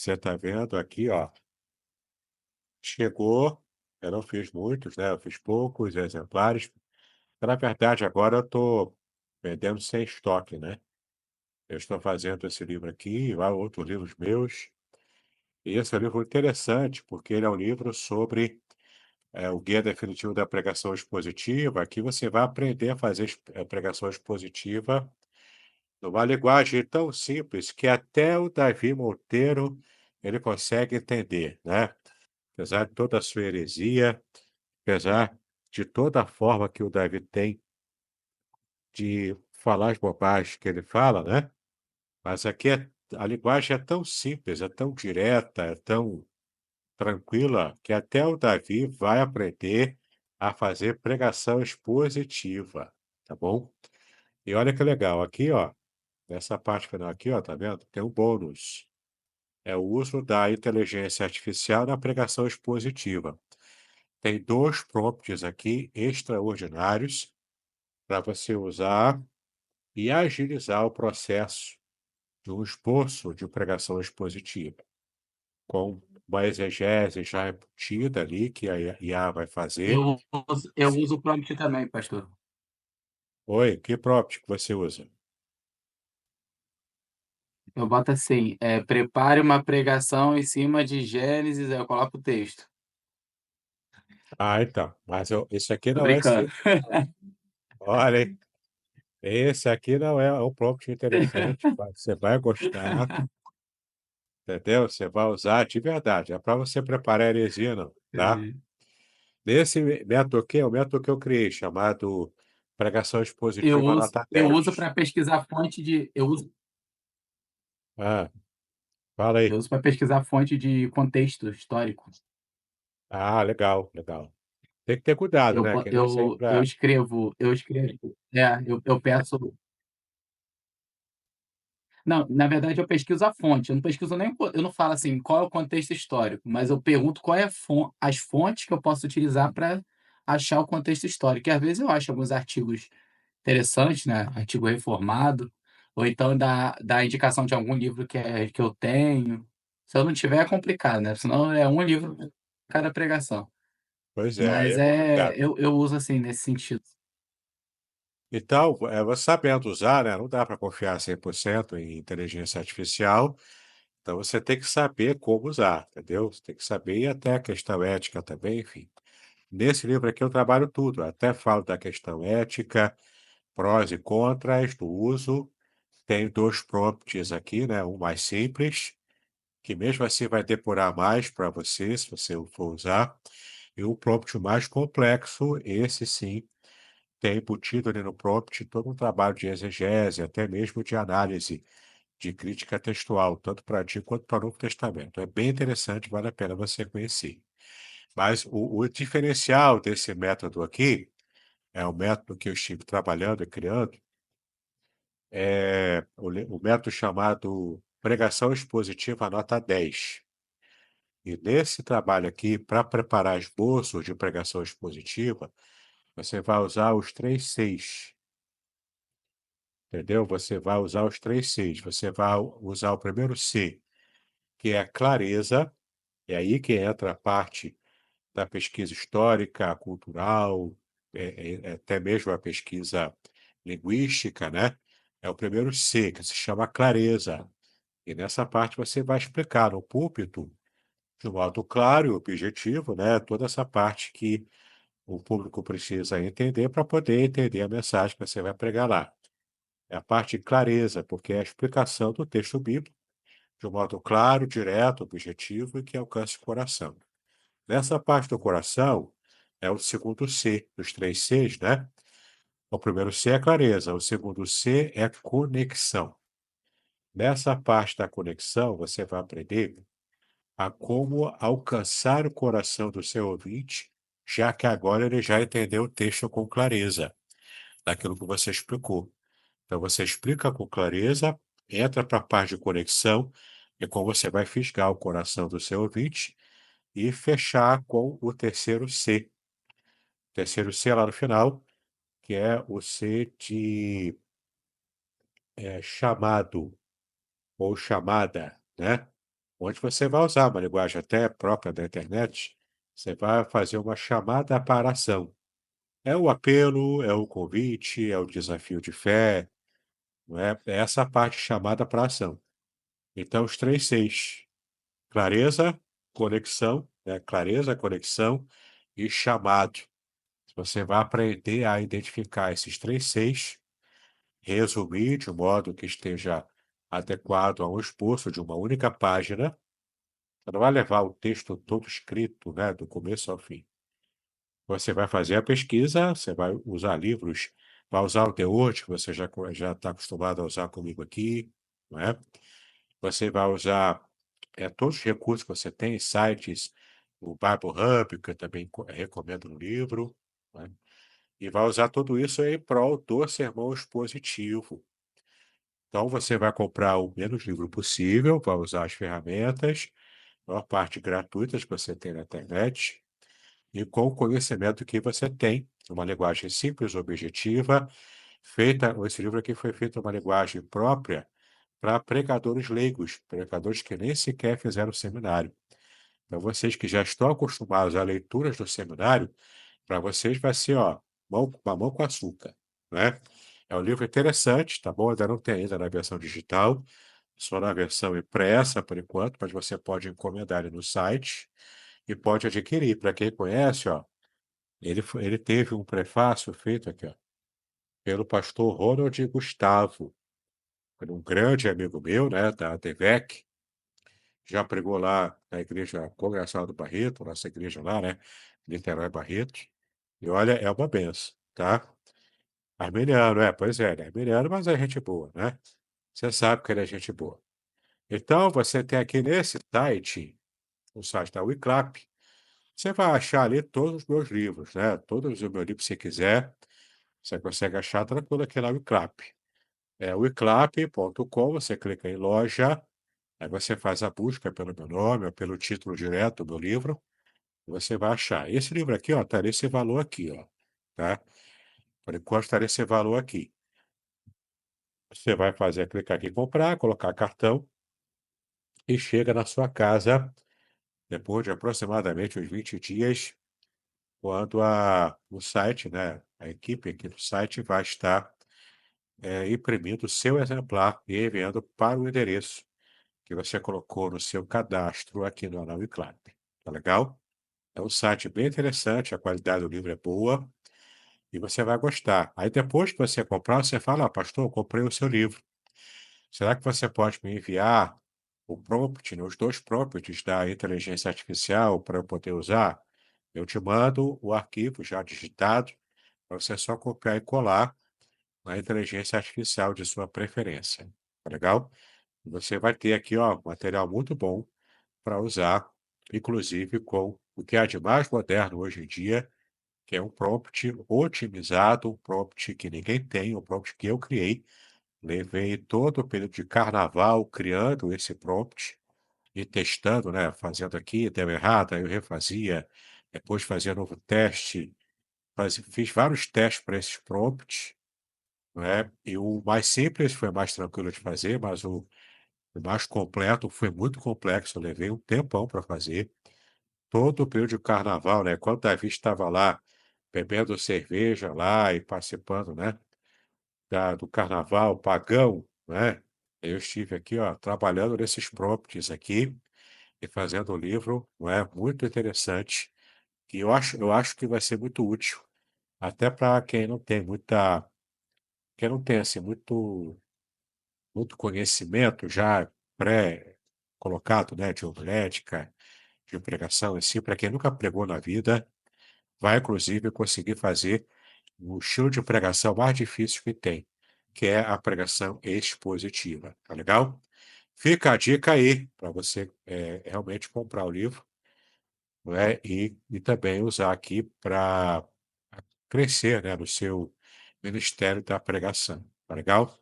você está vendo aqui, ó, chegou, eu não fiz muitos, né, eu fiz poucos exemplares. Na verdade, agora eu estou vendendo sem estoque, né. Eu estou fazendo esse livro aqui e lá outros livros meus. E esse é um livro interessante, porque ele é um livro sobre, o Guia Definitivo da Pregação Expositiva. Aqui você vai aprender a fazer pregação expositiva numa linguagem tão simples que até o Davi Monteiro, ele consegue entender, né. Apesar de toda a sua heresia, apesar de toda a forma que o Davi tem de falar as bobagens que ele fala, né, mas aqui a linguagem é tão simples, é tão direta, é tão tranquila, que até o Davi vai aprender a fazer pregação expositiva, tá bom? E olha que legal, aqui, ó, nessa parte final aqui, ó, tá vendo? Tem um bônus. É o uso da inteligência artificial na pregação expositiva. Tem 2 prompts aqui extraordinários para você usar e agilizar o processo de um esboço de pregação expositiva, com uma exegese já embutida ali, que a IA vai fazer. Eu uso o prompt também, pastor. Oi, que prompt que você usa? Eu boto assim, prepare uma pregação em cima de Gênesis, aí eu coloco o texto. Ah, então, mas esse aqui Tô não é brincando. simples não. Olha, hein, esse aqui não é um prompt interessante, você vai gostar, entendeu? Você vai usar de verdade, é para você preparar a heresia não, tá? Entendi. Nesse método aqui, é o método que eu criei, chamado pregação Eu expositiva uso nota eu uso 10. para pesquisar fonte de Ah, fala eu aí. uso para pesquisar fonte de contexto histórico. Ah, legal, legal. Tem que ter cuidado, Eu né, po que nem eu sempre eu escrevo eu escrevo eu peço. Não, na verdade eu pesquiso a fonte, eu não pesquiso nem eu não falo assim, qual é o contexto histórico, mas eu pergunto qual é a as fontes que eu posso utilizar para achar o contexto histórico. E às vezes eu acho alguns artigos interessantes, né, artigo reformado, ou então da indicação de algum livro que eu tenho. Se eu não tiver é complicado, né, senão é um livro pra cada pregação. pois é, aí Mas é complicado. eu uso assim, nesse sentido. Então, você sabendo usar, né, não dá para confiar 100% em inteligência artificial, então você tem que saber como usar, entendeu? Você tem que saber e até a questão ética também, enfim. Nesse livro aqui eu trabalho tudo, até falo da questão ética, prós e contras do uso. Tenho 2 prompts aqui, né, um mais simples, que mesmo assim vai demorar mais para você, se você for usar, e um prompt mais complexo, esse sim, tem embutido ali no prompt todo um trabalho de exegese, até mesmo de análise, de crítica textual, tanto para Antigo quanto para o Novo Testamento. É bem interessante, vale a pena você conhecer. Mas o diferencial desse método aqui, é o método que eu estive trabalhando e criando, é o método chamado pregação expositiva nota 10. E nesse trabalho aqui, para preparar esboços de pregação expositiva, você vai usar os 3 Cs. Entendeu? Você vai usar os 3 Cs. Você vai usar o primeiro C, que é a clareza, é aí que entra a parte da pesquisa histórica, cultural, até mesmo a pesquisa linguística, né? É o primeiro C, que se chama clareza. E nessa parte você vai explicar no púlpito, de um modo claro e objetivo, né, toda essa parte que o público precisa entender para poder entender a mensagem que você vai pregar lá. É a parte de clareza, porque é a explicação do texto bíblico de um modo claro, direto, objetivo e que alcance o coração. Nessa parte do coração, é o segundo C, dos 3 Cs, né? O primeiro C é clareza, o segundo C é conexão. Nessa parte da conexão, você vai aprender a como alcançar o coração do seu ouvinte, já que agora ele já entendeu o texto com clareza, daquilo que você explicou. Então você explica com clareza, entra para a parte de conexão, e como você vai fisgar o coração do seu ouvinte e fechar com o terceiro C. O terceiro C lá no final, que é o C de chamado ou chamada, né? onde você vai usar uma linguagem até própria da internet, você vai fazer uma chamada para ação. É o apelo, é o convite, é o desafio de fé, não é? É essa parte chamada para ação. Então, os três seis: clareza, conexão, né? Clareza, conexão e chamado. Você vai aprender a identificar esses três seis, resumir de modo que esteja adequado a um esboço de uma única página. Você não vai levar o texto todo escrito, né, do começo ao fim. Você vai fazer a pesquisa, você vai usar livros, vai usar o Word, que você já está acostumado a usar comigo aqui, não é? Você vai usar todos os recursos que você tem, sites, o Bible Hub, que eu também recomendo no livro, não é? E vai usar tudo isso em prol do sermão expositivo. Então, você vai comprar o menos livro possível, vai usar as ferramentas, a maior parte gratuitas que você tem na internet, e com o conhecimento que você tem, uma linguagem simples, objetiva, feita, esse livro aqui foi feito uma linguagem própria para pregadores leigos, pregadores que nem sequer fizeram seminário. Então, vocês que já estão acostumados a leituras do seminário, para vocês vai ser, ó, mamão com açúcar, né? É um livro interessante, tá bom? Ainda não tem ainda na versão digital, só na versão impressa por enquanto, mas você pode encomendar ele no site e pode adquirir. Para quem conhece, ó, ele teve um prefácio feito aqui, ó, pelo pastor Ronald Gustavo, um grande amigo meu, né, da ADVEC, já pregou lá na igreja Congregacional do Barreto, nossa igreja lá, né, Niterói Barreto, e olha, é uma benção, tá? Arminiano, pois é, ele é arminiano, mas é gente boa, né? Você sabe que ele é gente boa. Então, você tem aqui nesse site, o site da Wiclap, você vai achar ali todos os meus livros, né? Todos os meus livros, se quiser, você consegue achar tranquilo aqui na Wiclap. É wiclap.com, você clica em loja, aí você faz a busca pelo meu nome ou pelo título direto do livro, e você vai achar. Esse livro aqui, ó, tá nesse valor aqui, ó, tá? Por enquanto está nesse valor aqui. Você vai fazer, clicar aqui em comprar, colocar cartão e chega na sua casa depois de aproximadamente uns 20 dias, quando o site, né, a equipe aqui do site vai estar imprimindo o seu exemplar e enviando para o endereço que você colocou no seu cadastro aqui no Anauiclap. Tá legal? É um site bem interessante, a qualidade do livro é boa e você vai gostar. Aí depois que você comprar, você fala, pastor, eu comprei o seu livro. Será que você pode me enviar o prompt, né, os dois prompts da inteligência artificial para eu poder usar? Eu te mando o arquivo já digitado, para você só copiar e colar na inteligência artificial de sua preferência. Tá legal? E você vai ter aqui, ó, material muito bom para usar, inclusive com o que há de mais moderno hoje em dia, que é um prompt otimizado, um prompt que ninguém tem, um prompt que eu criei. Levei todo o período de carnaval criando esse prompt e testando, né? Fazendo aqui, deu errado, aí eu refazia, depois fazia novo teste, fiz vários testes para esses prompts, né? E o mais simples foi mais tranquilo de fazer, mas o mais completo foi muito complexo, eu levei um tempão para fazer. Todo o período de carnaval, né? Quando Davi estava lá, bebendo cerveja lá e participando, né? Do carnaval pagão, né? Eu estive aqui, ó, trabalhando nesses prompts aqui e fazendo o livro, não é? Muito interessante. E eu acho que vai ser muito útil, até para quem não tem assim muito conhecimento já pré-colocado, né, de homilética, de pregação em si, para quem nunca pregou na vida, vai inclusive conseguir fazer o estilo de pregação mais difícil que tem, que é a pregação expositiva. Tá legal? Fica a dica aí para você realmente comprar o livro, não é? E também usar aqui para crescer, né, no seu ministério da pregação. Tá legal?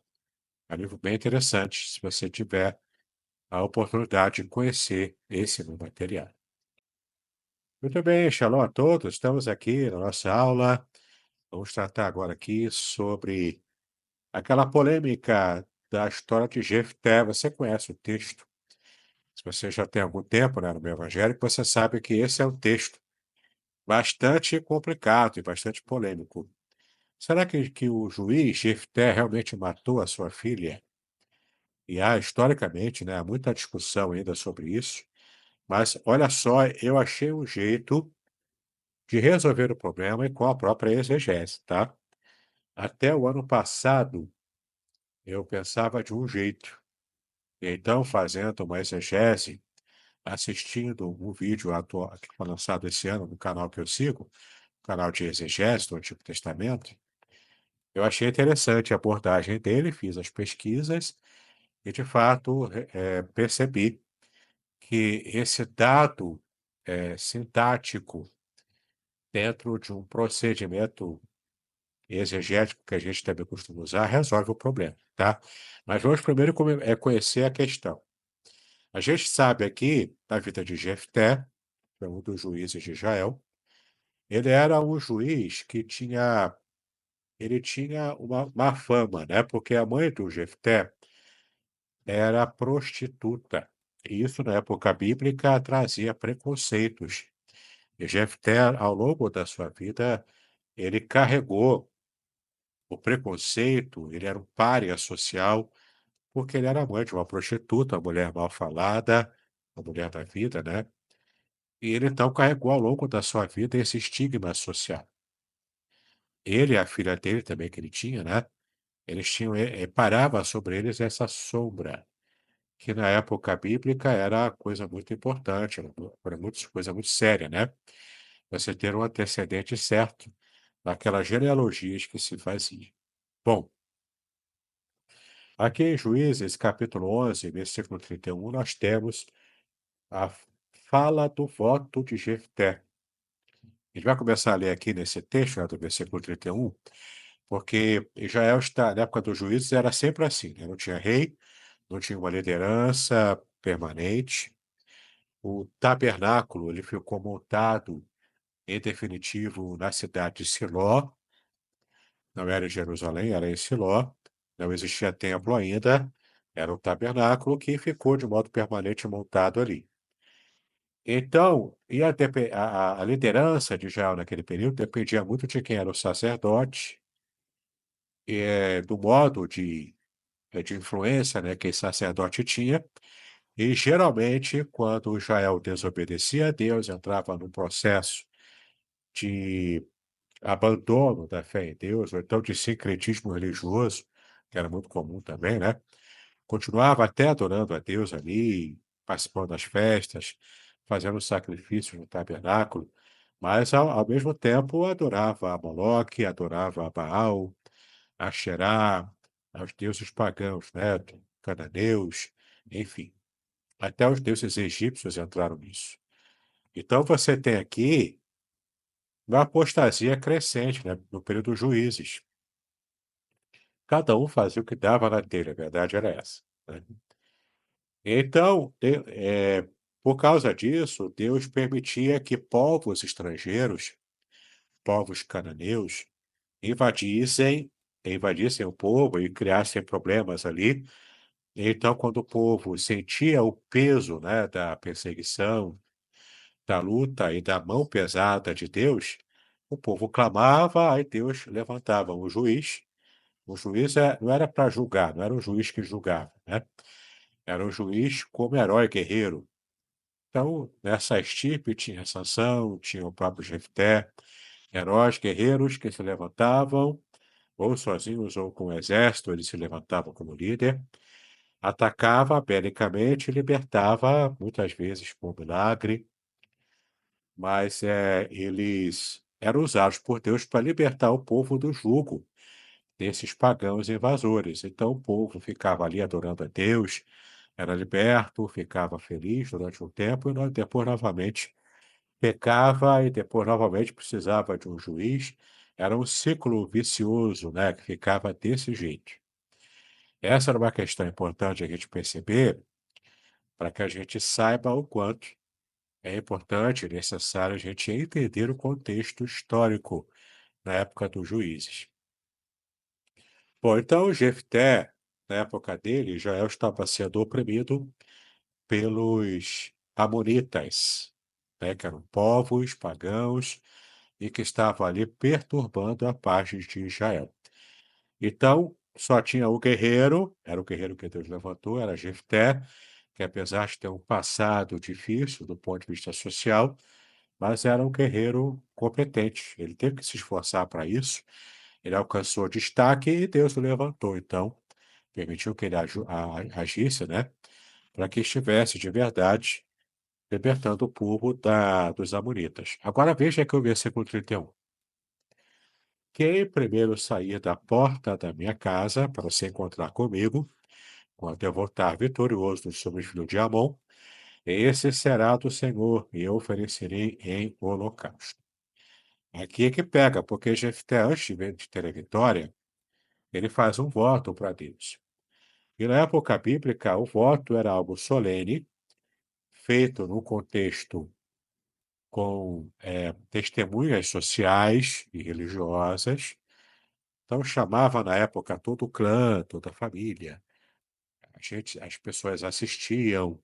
É um livro bem interessante, se você tiver a oportunidade de conhecer esse meu material. Muito bem, shalom a todos. Estamos aqui na nossa aula. Vamos tratar agora aqui sobre aquela polêmica da história de Jefté. Você conhece o texto? Se você já tem algum tempo, né, no meio evangélico, você sabe que esse é um texto bastante complicado e bastante polêmico. Será que o juiz Jefté realmente matou a sua filha? E há, historicamente, né, há muita discussão ainda sobre isso, mas olha só, eu achei um jeito de resolver o problema e com a própria exegese, tá? Até o ano passado, eu pensava de um jeito. Então, fazendo uma exegese, assistindo um vídeo atual, que foi lançado esse ano no canal que eu sigo, canal de exegese do Antigo Testamento, eu achei interessante a abordagem dele, fiz as pesquisas e, de fato, percebi que esse dado sintático dentro de um procedimento exegético que a gente também costuma usar resolve o problema, tá? Mas vamos primeiro conhecer a questão. A gente sabe aqui, na vida de Jefté, que é um dos juízes de Israel, ele era um juiz que tinha uma má fama, né? Porque a mãe do Jefté era prostituta. E isso, na época bíblica, trazia preconceitos. E Jefté, ao longo da sua vida, ele carregou o preconceito, ele era um pária social, porque ele era mãe de uma prostituta, uma mulher mal falada, uma mulher da vida, né? E ele então carregou ao longo da sua vida esse estigma social. Ele e a filha dele também que ele tinha, né? Eles tinham, parava sobre eles essa sombra, que na época bíblica era coisa muito importante, era muito, coisa muito séria, né? Você ter um antecedente certo naquelas genealogias que se fazia. Bom, aqui em Juízes, capítulo 11, versículo 31, nós temos a fala do voto de Jefté. A gente vai começar a ler aqui nesse texto, né, do versículo 31, porque Israel está, na época dos juízes, era sempre assim, né? Não tinha rei, não tinha uma liderança permanente. O tabernáculo ele ficou montado em definitivo na cidade de Siló, não era em Jerusalém, era em Siló, não existia templo ainda, era um tabernáculo que ficou de modo permanente montado ali. Então, a liderança de Israel naquele período dependia muito de quem era o sacerdote, do modo de influência, né, que esse sacerdote tinha, e geralmente, quando Israel desobedecia a Deus, entrava num processo de abandono da fé em Deus, ou então de sincretismo religioso, que era muito comum também, né? Continuava até adorando a Deus ali, participando das festas, fazendo sacrifícios no tabernáculo, mas ao mesmo tempo adorava a Moloque, adorava a Baal, a Xerá, aos deuses pagãos, né? Cananeus, enfim. Até os deuses egípcios entraram nisso. Então você tem aqui uma apostasia crescente, né, no período dos juízes. Cada um fazia o que dava na telha, a verdade era essa, né? Então, por causa disso, Deus permitia que povos estrangeiros, povos cananeus, invadissem o povo e criassem problemas ali. Então, quando o povo sentia o peso, né, da perseguição, da luta e da mão pesada de Deus, o povo clamava, aí Deus levantava um juiz. O juiz não era para julgar, não era um juiz que julgava, né? Era um juiz como herói guerreiro. Então, nessa estirpe tinha Sansão, tinha o próprio Jefté, heróis guerreiros que se levantavam, ou sozinhos ou com o exército, eles se levantavam como líder, atacava belicamente e libertava, muitas vezes por milagre, mas eles eram usados por Deus para libertar o povo do jugo desses pagãos invasores. Então o povo ficava ali adorando a Deus, era liberto, ficava feliz durante um tempo e depois novamente pecava e depois novamente precisava de um juiz. Era um ciclo vicioso, né, que ficava desse jeito. Essa era uma questão importante a gente perceber para que a gente saiba o quanto é importante e necessário a gente entender o contexto histórico na época dos juízes. Bom, então Jefté, na época dele, Israel estava sendo oprimido pelos amonitas, né, que eram povos pagãos e que estavam ali perturbando a paz de Israel. Então, só tinha o guerreiro, era o guerreiro que Deus levantou, era Jefté, que apesar de ter um passado difícil do ponto de vista social, mas era um guerreiro competente. Ele teve que se esforçar para isso, ele alcançou destaque e Deus o levantou. Então, permitiu que ele agisse, né, para que estivesse de verdade libertando o povo dos amonitas. Agora veja aqui o versículo 31. Quem primeiro sair da porta da minha casa para se encontrar comigo, quando eu voltar vitorioso sobre os filhos de Amon, esse será do Senhor, e eu oferecerei em holocausto. Aqui é que pega, porque Jefté, antes de ter a vitória, ele faz um voto para Deus. E na época bíblica, o voto era algo solene, feito num contexto com testemunhas sociais e religiosas. Então chamava na época todo o clã, toda a família. As pessoas assistiam,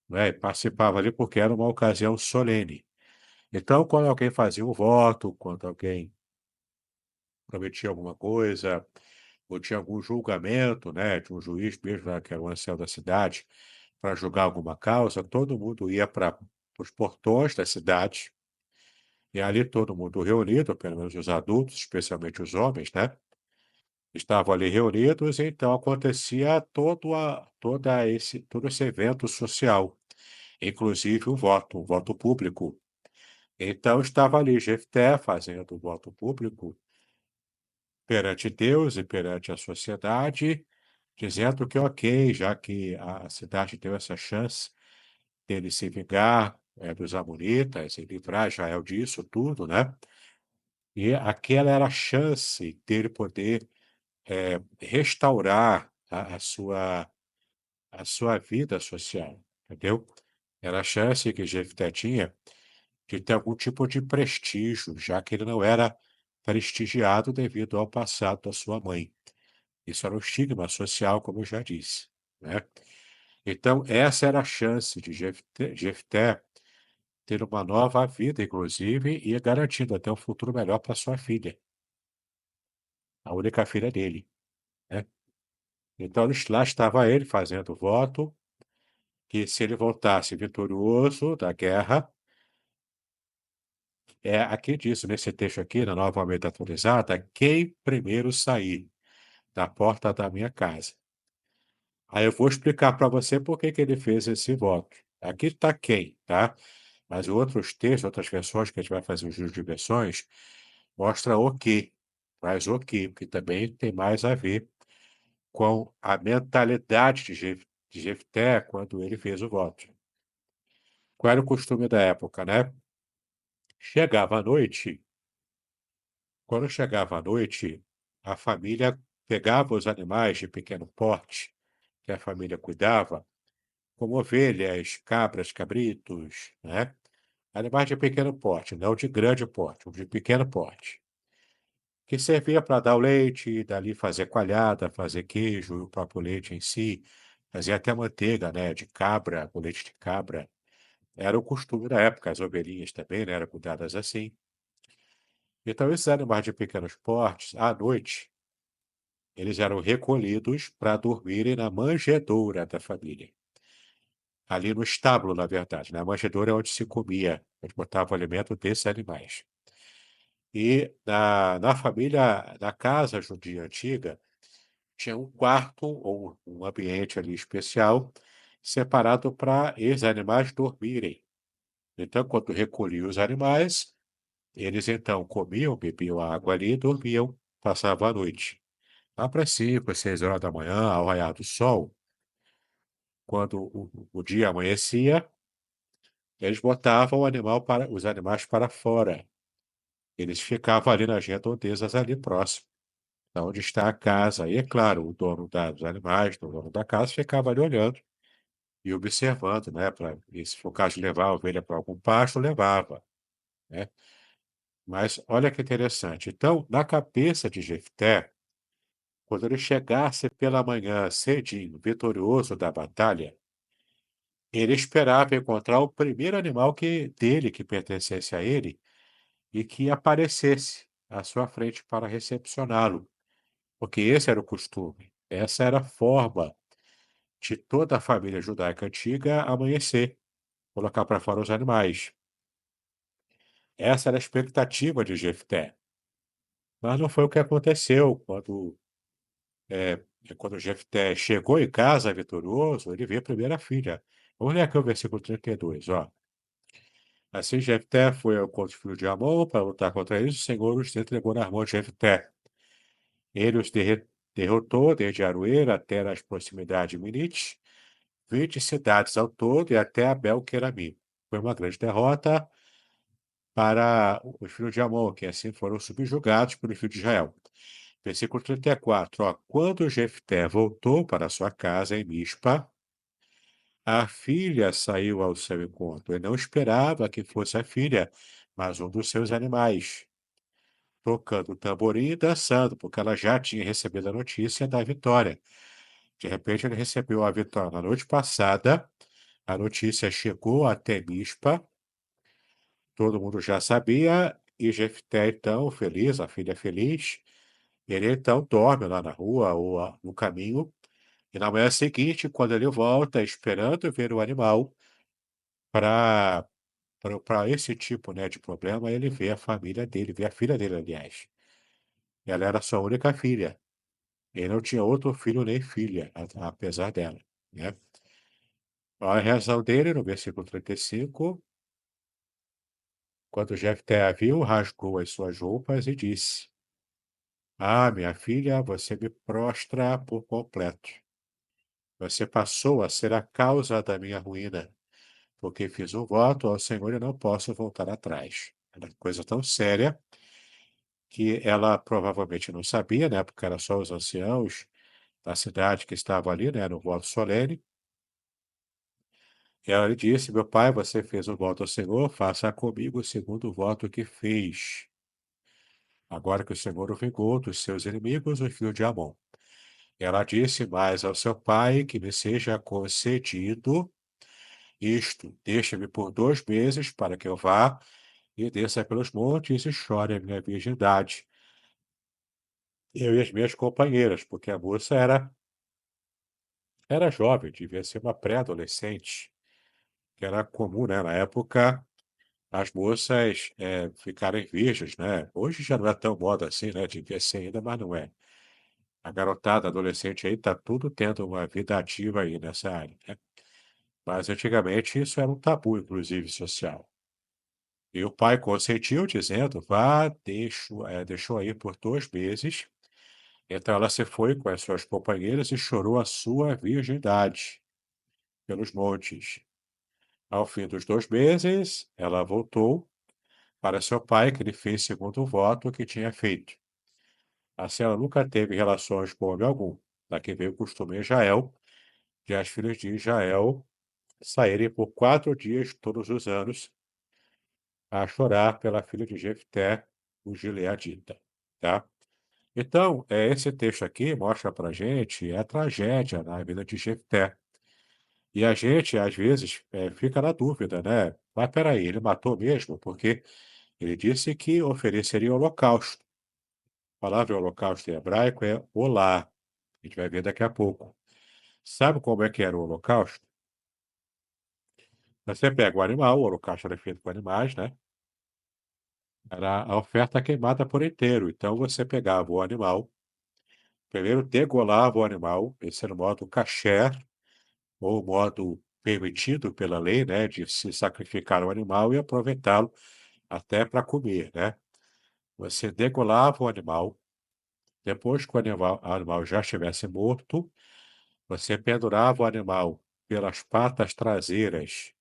né, e participavam ali porque era uma ocasião solene. Então, quando alguém fazia um voto, quando alguém prometia alguma coisa, ou tinha algum julgamento, né, de um juiz mesmo, né, que era o ancião da cidade, para julgar alguma causa, todo mundo ia para os portões da cidade, e ali todo mundo reunido, pelo menos os adultos, especialmente os homens, né, estavam ali reunidos, e então acontecia todo esse evento social, inclusive o voto, um voto público. Então estava ali Jefté fazendo o voto público perante Deus e perante a sociedade, dizendo que ok, já que a cidade deu essa chance dele se vingar dos amonitas e livrar Israel disso tudo, né? E aquela era a chance dele poder restaurar a sua vida social, entendeu? Era a chance que Jefté tinha de ter algum tipo de prestígio, já que ele não era prestigiado devido ao passado da sua mãe. Isso era um estigma social, como eu já disse, né? Então, essa era a chance de Jefté ter uma nova vida, inclusive, e garantindo até um futuro melhor para sua filha, a única filha dele, né? Então, lá estava ele fazendo voto que se ele voltasse vitorioso da guerra, aqui diz, nesse texto aqui, na Nova Almeida atualizada, quem primeiro sair da porta da minha casa. Aí eu vou explicar para você por que que ele fez esse voto. Aqui está quem, tá? Mas outros textos, outras versões que a gente vai fazer os juros de versões, mostra o que, traz o que também tem mais a ver com a mentalidade de Jefté quando ele fez o voto. Qual era o costume da época, né? Chegava à noite, quando chegava à noite, a família pegava os animais de pequeno porte que a família cuidava, como ovelhas, cabras, cabritos, né? Animais de pequeno porte, não de grande porte, de pequeno porte, que servia para dar o leite, e dali fazer coalhada, fazer queijo, e o próprio leite em si, fazia até manteiga, né, de cabra, com leite de cabra. Era o costume da época, as ovelhinhas também, né, eram cuidadas assim. Então, esses animais de pequenos portes, à noite, eles eram recolhidos para dormirem na manjedoura da família. Ali no estábulo, na verdade, na manjedoura é onde se comia, onde botava o alimento desses animais. E na família, na casa judia antiga, tinha um quarto ou um ambiente ali especial separado para esses animais dormirem. Então, quando recolhiam os animais, eles então comiam, bebiam a água ali e dormiam, passavam a noite. Lá para 5, 6 horas da manhã, ao raiar do sol, quando o dia amanhecia, eles botavam os animais para fora. Eles ficavam ali nas redondezas ali próximo, da onde está a casa. E, é claro, o dono dos animais, o dono da casa, ficava ali olhando e observando, né? E se for o caso de levar a ovelha para algum pasto, levava, né? Mas olha que interessante. Então, na cabeça de Jefté, quando ele chegasse pela manhã cedinho, vitorioso da batalha, Ele esperava encontrar o primeiro animal que pertencesse a ele e que aparecesse à sua frente para recepcioná-lo, porque esse era o costume. Essa era a forma de toda a família judaica antiga amanhecer, colocar para fora os animais. Essa era a expectativa de Jefté. Mas não foi o que aconteceu eh, quando Jefté chegou em casa vitorioso, ele viu a primeira filha. Vamos ler aqui o versículo 32, ó. Assim Jefté foi ao encontro dos filhos de Amon para lutar contra eles, o Senhor os entregou nas mãos de Jefté. Ele os derrotou desde Aroeira até as proximidades de Minite, 20 cidades ao todo e até Abel-Querami. Foi uma grande derrota para os filhos de Amon, que assim foram subjugados pelos filhos de Israel. Versículo 34, ó. Quando Jefté voltou para sua casa em Mispa, a filha saiu ao seu encontro. Ele não esperava que fosse a filha, mas um dos seus animais, tocando o tamborim e dançando, porque ela já tinha recebido a notícia da vitória. De repente, ele recebeu a vitória na noite passada, a notícia chegou até Mispa, todo mundo já sabia, e Jefté, então, feliz, a filha feliz, ele então dorme lá na rua ou no caminho, e na manhã seguinte, quando ele volta, esperando ver o animal, para esse tipo, né, de problema, ele vê a família dele, vê a filha dele, aliás. Ela era sua única filha. Ele não tinha outro filho nem filha, apesar dela, né? A reação dele, no versículo 35, quando Jefté a viu, rasgou as suas roupas e disse: Ah, minha filha, você me prostra por completo. Você passou a ser a causa da minha ruína, porque fiz um voto ao Senhor e não posso voltar atrás. Era coisa tão séria que ela provavelmente não sabia, né? Porque eram só os anciãos da cidade que estavam ali, né? No voto solene. E ela lhe disse: Meu pai, você fez um voto ao Senhor, faça comigo segundo o voto que fez. Agora que o Senhor o vingou dos seus inimigos, o filho de Amon. Ela disse mais ao seu pai que me seja concedido isto: deixa-me por 2 meses para que eu vá e desça pelos montes e chore a minha virgindade. Eu e as minhas companheiras, porque a moça era jovem, devia ser uma pré-adolescente, que era comum, né? Na época, as moças ficarem virgens, né? Hoje já não é tão moda assim, né? Devia ser ainda, mas não é. A garotada, adolescente aí, tá tudo tendo uma vida ativa aí nessa área, né? Mas antigamente isso era um tabu, inclusive, social. E o pai consentiu, dizendo, vá, deixou aí por 2 meses. Então ela se foi com as suas companheiras e chorou a sua virgindade pelos montes. Ao fim dos 2 meses, ela voltou para seu pai, que lhe fez segundo o voto que tinha feito. Assim, ela nunca teve relações com homem algum. Daqui veio o costume em Israel de as filhas de Israel saírem por 4 dias todos os anos a chorar pela filha de Jefté, o gileadita, tá? Então, esse texto aqui mostra para gente a tragédia na vida de Jefté. E a gente, às vezes, fica na dúvida, né? Mas peraí, ele matou mesmo? Porque ele disse que ofereceria holocausto. A palavra holocausto em hebraico é olá. A gente vai ver daqui a pouco. Sabe como é que era o holocausto? Você pega o animal, o holocausto era feito com animais, né? Era a oferta queimada por inteiro. Então você pegava o animal, primeiro degolava o animal, esse era o modo kasher, ou o modo permitido pela lei, né? De se sacrificar o animal e aproveitá-lo até para comer, né? Você degolava o animal, depois que o animal já estivesse morto, você pendurava o animal pelas patas traseiras,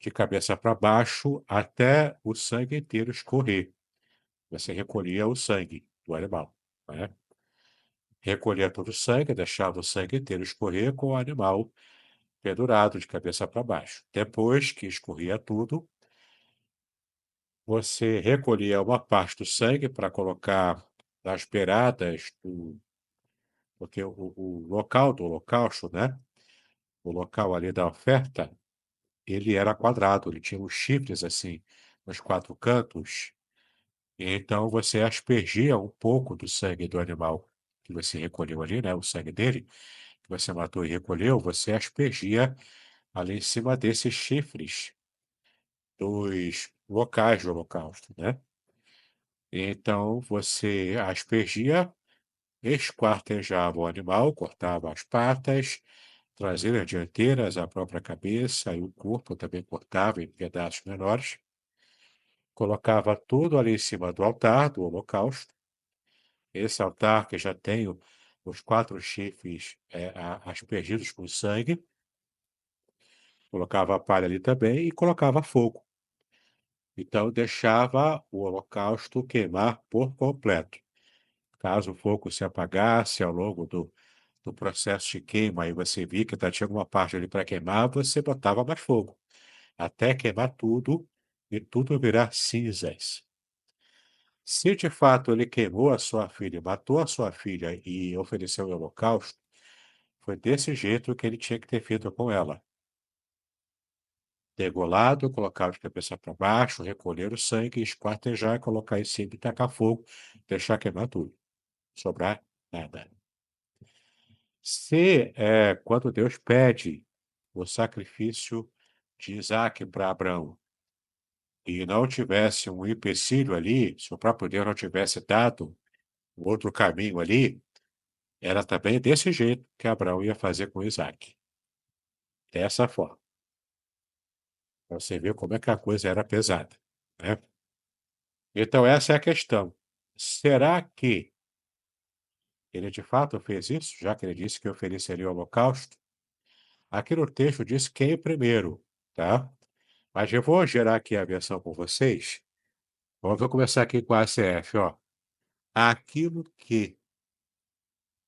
de cabeça para baixo, até o sangue inteiro escorrer. Você recolhia o sangue do animal, né? Recolhia todo o sangue, deixava o sangue inteiro escorrer com o animal pendurado de cabeça para baixo. Depois que escorria tudo, você recolhia uma parte do sangue para colocar nas beiradas porque o local do holocausto, né? o local ali da oferta, ele era quadrado, ele tinha os chifres assim, nos 4 cantos, e então você aspergia um pouco do sangue do animal que você recolheu ali, né, o sangue dele, que você matou e recolheu, você aspergia ali em cima desses chifres dos locais do holocausto, né. Então você aspergia, esquartejava o animal, cortava as patas, traseiras, dianteiras, a própria cabeça e o corpo também cortava em pedaços menores, colocava tudo ali em cima do altar do holocausto. Esse altar que já tem os 4 chifres, aspergidos com sangue, colocava a palha ali também e colocava fogo. Então deixava o holocausto queimar por completo. Caso o fogo se apagasse ao longo do processo de queima e você via que ainda tinha alguma parte ali para queimar, você botava mais fogo, até queimar tudo e tudo virar cinzas. Se de fato ele queimou a sua filha, matou a sua filha e ofereceu em holocausto, foi desse jeito que ele tinha que ter feito com ela. Degolado, colocar de cabeça para baixo, recolher o sangue, esquartejar, colocar em cima e tacar fogo, deixar queimar tudo. Sobrar nada. Se, quando Deus pede o sacrifício de Isaque para Abraão e não tivesse um empecilho ali, se o próprio Deus não tivesse dado um outro caminho ali, era também desse jeito que Abraão ia fazer com Isaque. Dessa forma. Pra você ver como é que a coisa era pesada, né. Então essa é a questão. Será que ele de fato fez isso, já que ele disse que ofereceria o holocausto? Aqui no texto diz quem primeiro, tá? Mas eu vou gerar aqui a versão com vocês. Vamos começar aqui com a ACF, ó. Aquilo que,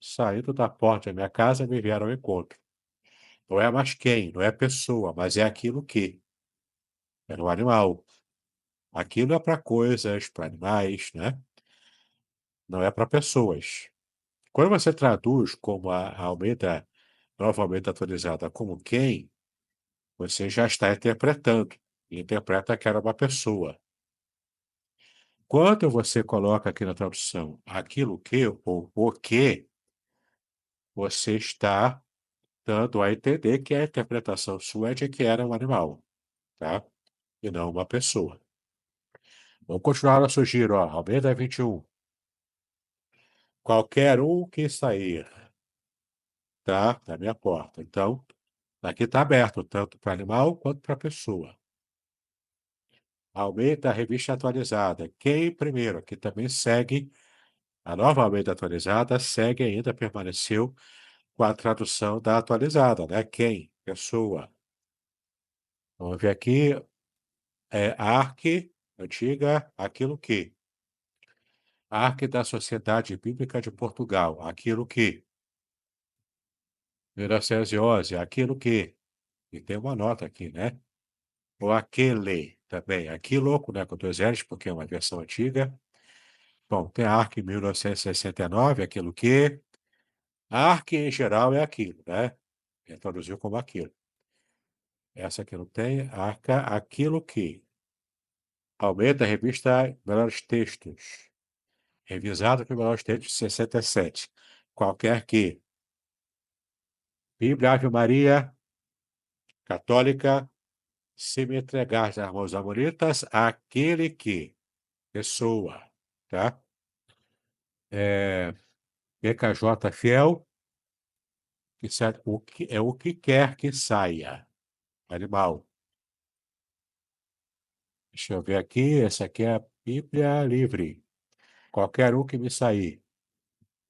saindo da porta da minha casa, me vieram ao encontro. Não é mais quem, não é pessoa, mas é aquilo que. É no animal. Aquilo é para coisas, para animais, né? Não é para pessoas. Quando você traduz como a Almeida, nova Almeida atualizada, como quem, você já está interpretando. E interpreta que era uma pessoa. Quando você coloca aqui na tradução aquilo que ou o que, você está dando a entender que a interpretação sua é de que era um animal, tá? E não uma pessoa. Vamos continuar nosso giro, ó. Almeida 21. Qualquer um que sair, tá? Da minha porta. Então, aqui está aberto, tanto para animal quanto para pessoa. Almeida, revista atualizada. Quem primeiro, aqui também segue, a nova Almeida atualizada segue ainda, permaneceu com a tradução da atualizada, né? Quem? Pessoa. Vamos ver aqui, arque, antiga, aquilo que. Arque da Sociedade Bíblica de Portugal, aquilo que. 1911, aquilo que. E tem uma nota aqui, né? Ou aquele também. Aqui louco, né? Com 2 L's, porque é uma versão antiga. Bom, tem a Arque 1969, aquilo que. Arque em geral é aquilo, né? Traduziu como aquilo. Essa aqui não tem. Arca, aquilo que. Almeida, revista Melhores Textos. Revisado pelo Melhores Textos 67. Qualquer que. Bíblia Ave Maria, católica, se me entregar às mãos amoritas, aquele que. Pessoa, tá? PKJ fiel, é o que quer que saia. Animal. Deixa eu ver aqui. Essa aqui é a Bíblia livre. Qualquer um que me sair.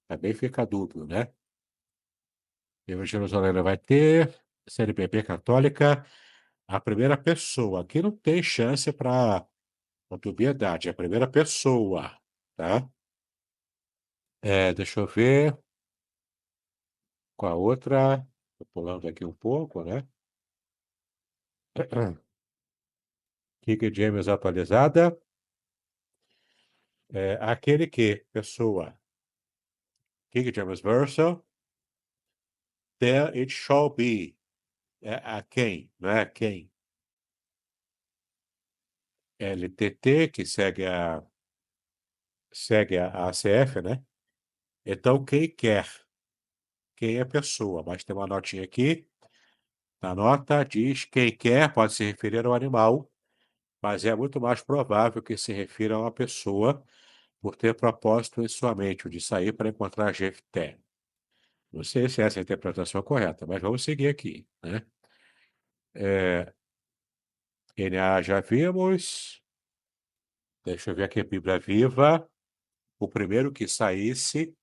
Também fica dúbio, né? Livro de Jerusalém vai ter. CNBB católica. A primeira pessoa. Aqui não tem chance para dubiedade. É a primeira pessoa, tá? Deixa eu ver. Com a outra. Tô pulando aqui um pouco, né? King James atualizada. Aquele que, pessoa. King James Version. There it shall be. É a quem, não é quem. LTT, que segue a ACF, né? Então, quem quer, quem é pessoa, mas tem uma notinha aqui, na nota diz quem quer pode se referir ao animal, mas é muito mais provável que se refira a uma pessoa por ter propósito em sua mente o de sair para encontrar Jefté. Não sei se essa é a interpretação correta, mas vamos seguir aqui, né? NA já vimos. Deixa eu ver aqui a Bíblia Viva. O primeiro que saísse,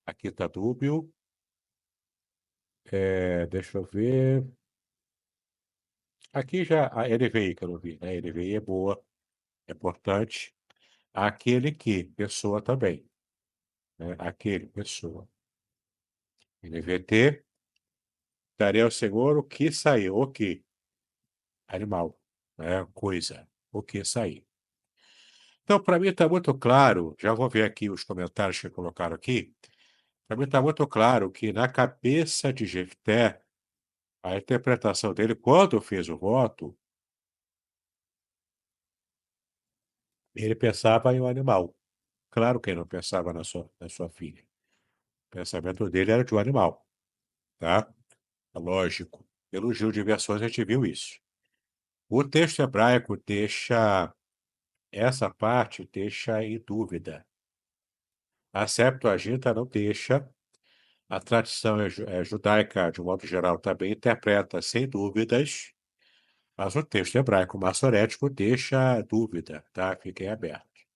aqui está dúbio. Deixa eu ver. Aqui já a NVI que eu não vi, né? A NVI é boa, é importante. Aquele que, pessoa também, né? Aquele, pessoa. NVT, daria ao Senhor o que saiu, o que? Animal, né? Coisa, o que sair. Então, para mim está muito claro, já vou ver aqui os comentários que colocaram aqui. Para mim está muito claro que na cabeça de Jefté, a interpretação dele, quando fez o voto, ele pensava em um animal. Claro que ele não pensava na sua filha. O pensamento dele era de um animal, tá? É lógico. Pelo giro de versões a gente viu isso. O texto hebraico deixa essa parte deixa em dúvida. A Septuaginta não deixa. A tradição judaica, de um modo geral, também interpreta sem dúvidas, mas o texto hebraico maçorético deixa dúvida, tá? Fiquem abertos.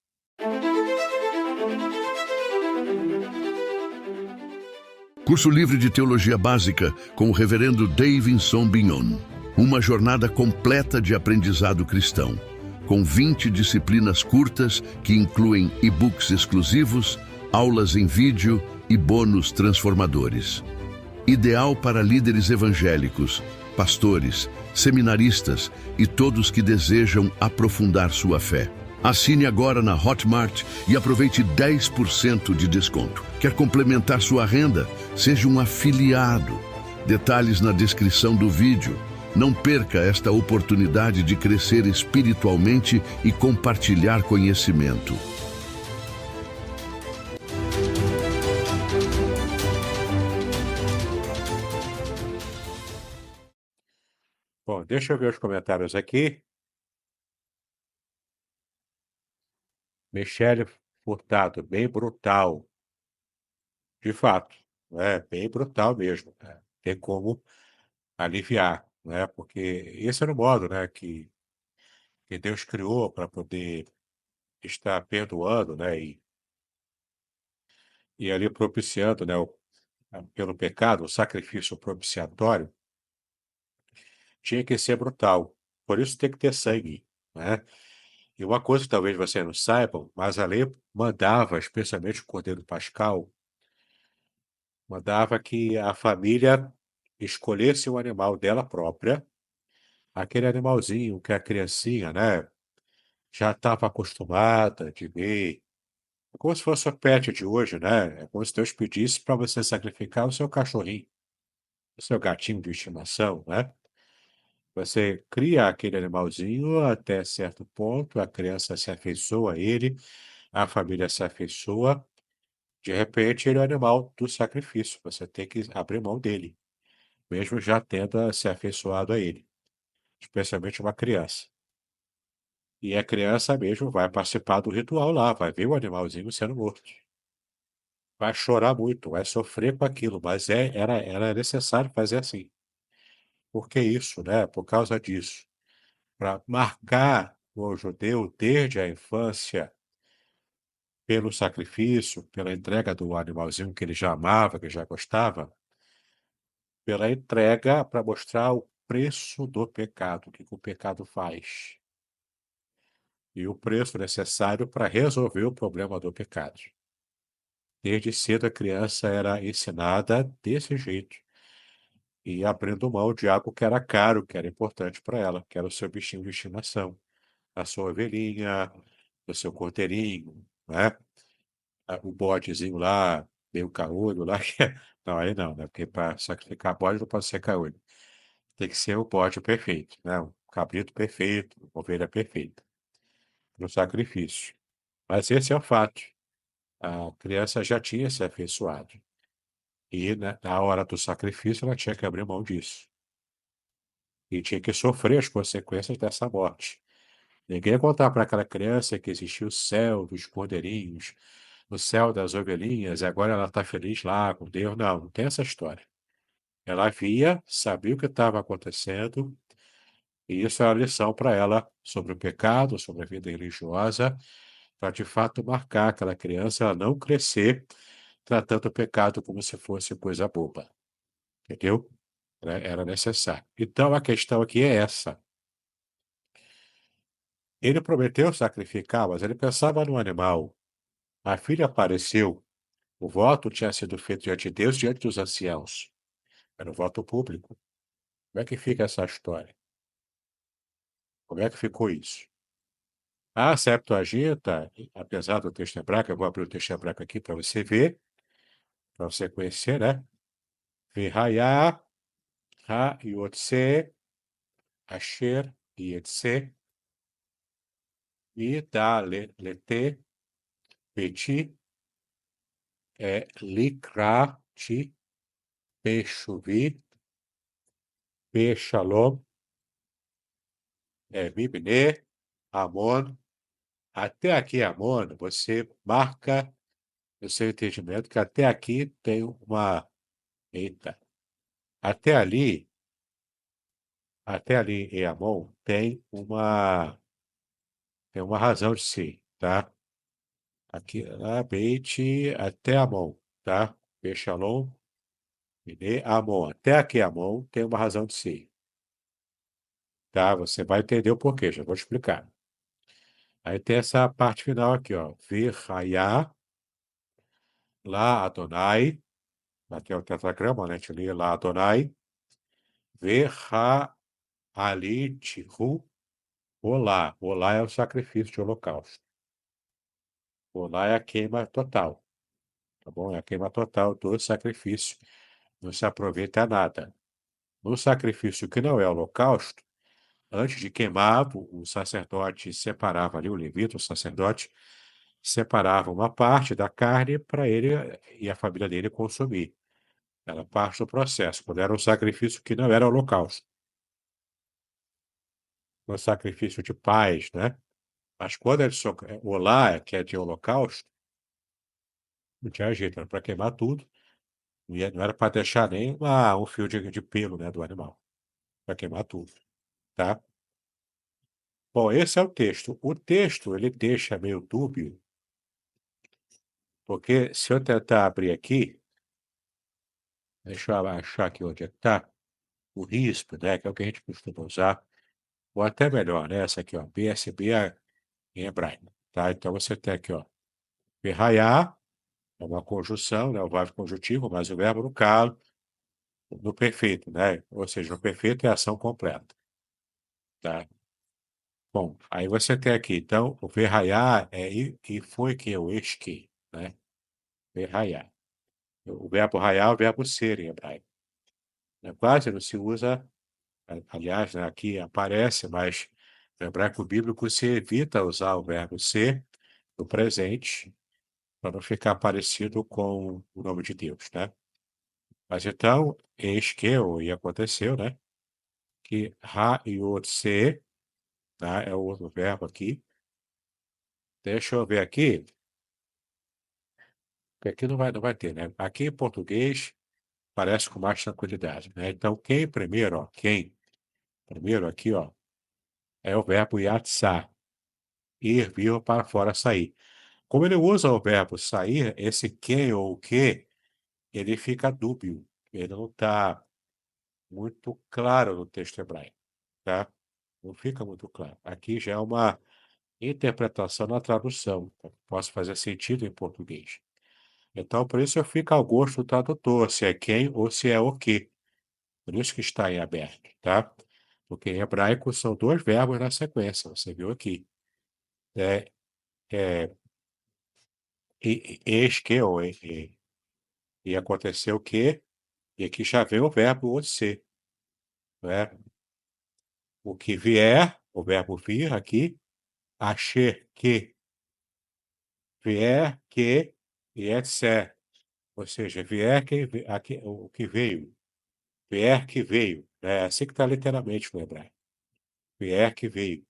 Curso livre de Teologia Básica com o Reverendo Davidson Bignon. Uma jornada completa de aprendizado cristão, com 20 disciplinas curtas que incluem e-books exclusivos, aulas em vídeo e bônus transformadores. Ideal para líderes evangélicos, pastores, seminaristas e todos que desejam aprofundar sua fé. Assine agora na Hotmart e aproveite 10% de desconto. Quer complementar sua renda? Seja um afiliado. Detalhes na descrição do vídeo. Não perca esta oportunidade de crescer espiritualmente e compartilhar conhecimento. Bom, deixa eu ver os comentários aqui. Michele Furtado, bem brutal. De fato, é bem brutal mesmo, né? Tem como aliviar, né? Porque esse era o modo, né, que Deus criou para poder estar perdoando, né, e ali propiciando, né, pelo pecado, o sacrifício propiciatório tinha que ser brutal. Por isso tem que ter sangue, né? E uma coisa que talvez vocês não saibam, mas a lei mandava, especialmente o Cordeiro Pascal, mandava que a família escolhesse um animal dela própria, aquele animalzinho que a criancinha, né, já estava acostumada de ver, como se fosse o pet de hoje, né? É como se Deus pedisse para você sacrificar o seu cachorrinho, o seu gatinho de estimação, né? Você cria aquele animalzinho até certo ponto, a criança se afeiçoa a ele, a família se afeiçoa, de repente ele é o animal do sacrifício, você tem que abrir mão dele, mesmo já tendo se afeiçoado a ele, especialmente uma criança. E a criança mesmo vai participar do ritual lá, vai ver o animalzinho sendo morto. Vai chorar muito, vai sofrer com aquilo, mas era necessário fazer assim. Por que isso, né? Por causa disso. Para marcar o judeu desde a infância pelo sacrifício, pela entrega do animalzinho que ele já amava, que já gostava, pela entrega para mostrar o preço do pecado, o que o pecado faz. E o preço necessário para resolver o problema do pecado. Desde cedo a criança era ensinada desse jeito. E abrindo mão de algo que era caro, que era importante para ela, que era o seu bichinho de estimação, a sua ovelhinha, o seu cordeirinho, né? O bodezinho lá, meio caolho lá. Não, aí não, né? Porque para sacrificar bode não pode ser caolho. tem que ser o bode perfeito, né? Um cabrito perfeito, uma ovelha perfeita, no sacrifício. Mas esse é o fato. A criança já tinha se afeiçoado. E, né, na hora do sacrifício, ela tinha que abrir mão disso. E tinha que sofrer as consequências dessa morte. Ninguém ia contar para aquela criança que existia o céu dos cordeirinhos, o céu das ovelhinhas, e agora ela está feliz lá com Deus. Não, não tem essa história. Ela via, sabia o que estava acontecendo, e isso era a lição para ela sobre o pecado, sobre a vida religiosa, para de fato marcar aquela criança, ela não crescer tratando o pecado como se fosse coisa boba. Entendeu? Era necessário. Então a questão aqui é essa. Ele prometeu sacrificar, mas ele pensava no animal. A filha apareceu. O voto tinha sido feito diante de Deus, diante dos anciãos. Era um voto público. Como é que fica essa história? Como é que ficou isso? A Septuaginta, apesar do texto hebraico, eu vou abrir o texto hebraico aqui para você ver, para você conhecer, né? Vihaya, ha, yotse, asher, yetse, da, lete, peti, likra, ti, peshuvi, peshalom, mibne, amon. Até aqui, amon, você marca no seu entendimento que até aqui tem uma. Eita. Até ali, até ali em Amon, tem uma razão de ser, tá? Aqui, lá, Beit, até Amon, tá? Bechalom, Mine, Amon. Até aqui, Amon, tem uma razão de ser, tá? Você vai entender o porquê, já vou te explicar. Aí tem essa parte final aqui, ó. Virhaya, lá Adonai, aqui é o tetragrama, né? A gente lê lá Adonai, Virha ali Tihu, Olá. Olá é o sacrifício de holocausto. Olá é a queima total, tá bom? É a queima total do sacrifício. Não se aproveita nada. No sacrifício que não é holocausto, antes de queimar, o sacerdote separava ali, o levita, o sacerdote, separava uma parte da carne para ele e a família dele consumir. Era parte do processo, quando era um sacrifício que não era holocausto. Um sacrifício de paz, né? Mas quando é de olá, que é de holocausto, não tinha jeito, era para queimar tudo. Não era para deixar nem um fio de pelo, né, do animal. Para queimar tudo, tá? Bom, esse é o texto. O texto, ele deixa meio dúbio, porque se eu tentar abrir aqui, deixa eu achar aqui onde é que está, o RISP, né, que é o que a gente costuma usar, ou até melhor, né, essa aqui, ó, BSB em hebraico, tá? Então você tem aqui, ó, Berraiá, é uma conjunção, né, o verbo conjuntivo, mas o verbo no calo, no perfeito, né? Ou seja, no perfeito é a ação completa, tá? Bom, aí você tem aqui, então, o verraiar e foi que eu esque, né? Verraiar. O verbo raiar é o verbo ser em hebraico. Né? Quase não se usa, aliás, né, aqui aparece, mas no hebraico bíblico se evita usar o verbo ser no presente, para não ficar parecido com o nome de Deus, né? Mas então, eis que, ou e aconteceu, né? Que ha e o se, tá? É o outro verbo aqui. Deixa eu ver aqui, porque aqui não vai ter, né? Aqui em português parece com mais tranquilidade, né? Então, quem primeiro, ó, quem primeiro aqui, ó, é o verbo yatsar, ir, vir para fora, sair. Como ele usa o verbo sair, esse quem ou o que, ele fica dúbio. Ele não está muito claro no texto hebraico, tá? Não fica muito claro. Aqui já é uma interpretação na tradução, tá? Posso fazer sentido em português. Então, por isso fica ao gosto do tradutor, se é quem ou se é o que. Por isso que está em aberto, tá? Porque em hebraico são dois verbos na sequência, você viu aqui. É, é, eis que, ou e aconteceu que, e aqui já vem o verbo o ser. né? O que vier, o verbo vir aqui, asher, que, vier, que, e etc. Ou seja, vier aqui, o que veio, vier que veio. É assim que está literalmente no hebraico. Vier que veio.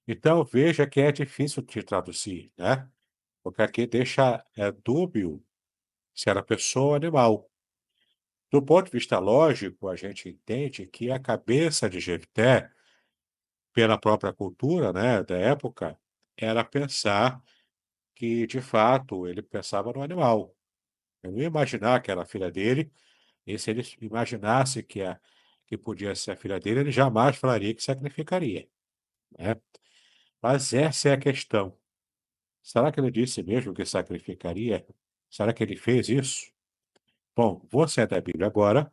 Então, veja que é difícil de traduzir, né? Porque aqui deixa dúbio se era pessoa ou animal. Do ponto de vista lógico, a gente entende que a cabeça de Jefté, pela própria cultura, né, da época, era pensar que, de fato, ele pensava no animal. Eu não ia imaginar que era a filha dele, e se ele imaginasse que podia ser a filha dele, ele jamais falaria que sacrificaria, né? Mas essa é a questão. Será que ele disse mesmo que sacrificaria? Será que ele fez isso? Bom, vou sair da Bíblia agora.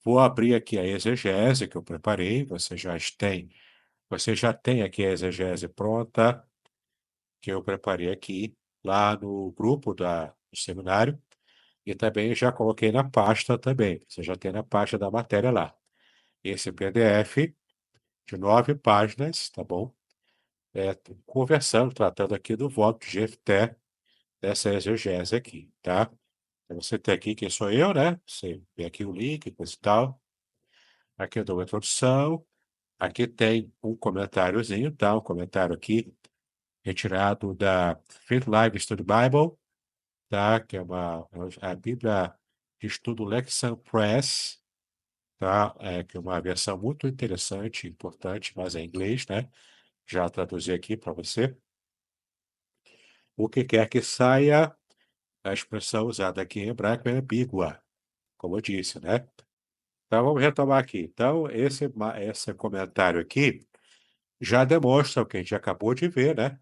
Vou abrir aqui a exegese que eu preparei. Você já tem aqui a exegese pronta, que eu preparei aqui, lá no grupo do seminário. E também já coloquei na pasta também. Você já tem na pasta da matéria lá. Esse PDF de 9 páginas, tá bom? Conversando, tratando aqui do voto de Jefté, dessa exegese aqui, tá? Então, você tem aqui quem sou eu, né? Você vê aqui o link, coisa e tal. Aqui eu dou uma introdução. Aqui tem um comentáriozinho, tá? Um comentário aqui, retirado da Faith Live Study Bible, tá? Que é a Bíblia de Estudo Lexham Press, tá? Que é uma versão muito interessante, importante, mas é em inglês, né? Já traduzi aqui para você. O que quer que saia, a expressão usada aqui em hebraico é ambígua, como eu disse, né? Então, vamos retomar aqui. Então, esse comentário aqui já demonstra o que a gente acabou de ver, né?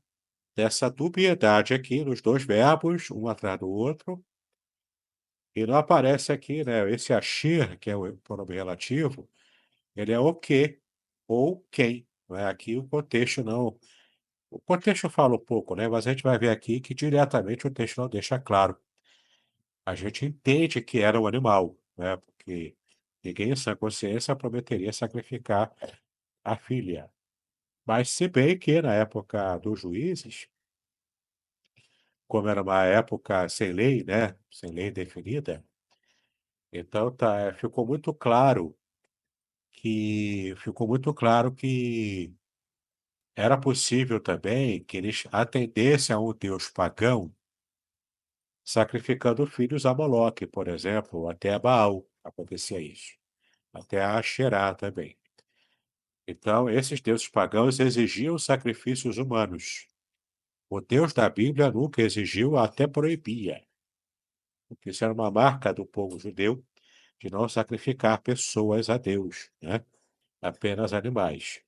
Dessa dubiedade aqui nos dois verbos, um atrás do outro. E não aparece aqui, né? Esse achir, que é o pronome relativo, ele é o que ou quem. Não é? Aqui o contexto não. O contexto fala um pouco, né? Mas a gente vai ver aqui que diretamente o texto não deixa claro. A gente entende que era um animal, né? Porque ninguém em sã consciência prometeria sacrificar a filha. Mas se bem que na época dos juízes, como era uma época sem lei, né? Sem lei definida, então ficou muito claro que era possível também que eles atendessem a um deus pagão, sacrificando filhos a Moloque, por exemplo, ou até a Baal, acontecia isso. Até a Asherá também. Então, esses deuses pagãos exigiam sacrifícios humanos. O Deus da Bíblia nunca exigiu, até proibia, porque isso era uma marca do povo judeu de não sacrificar pessoas a Deus, né? Apenas animais.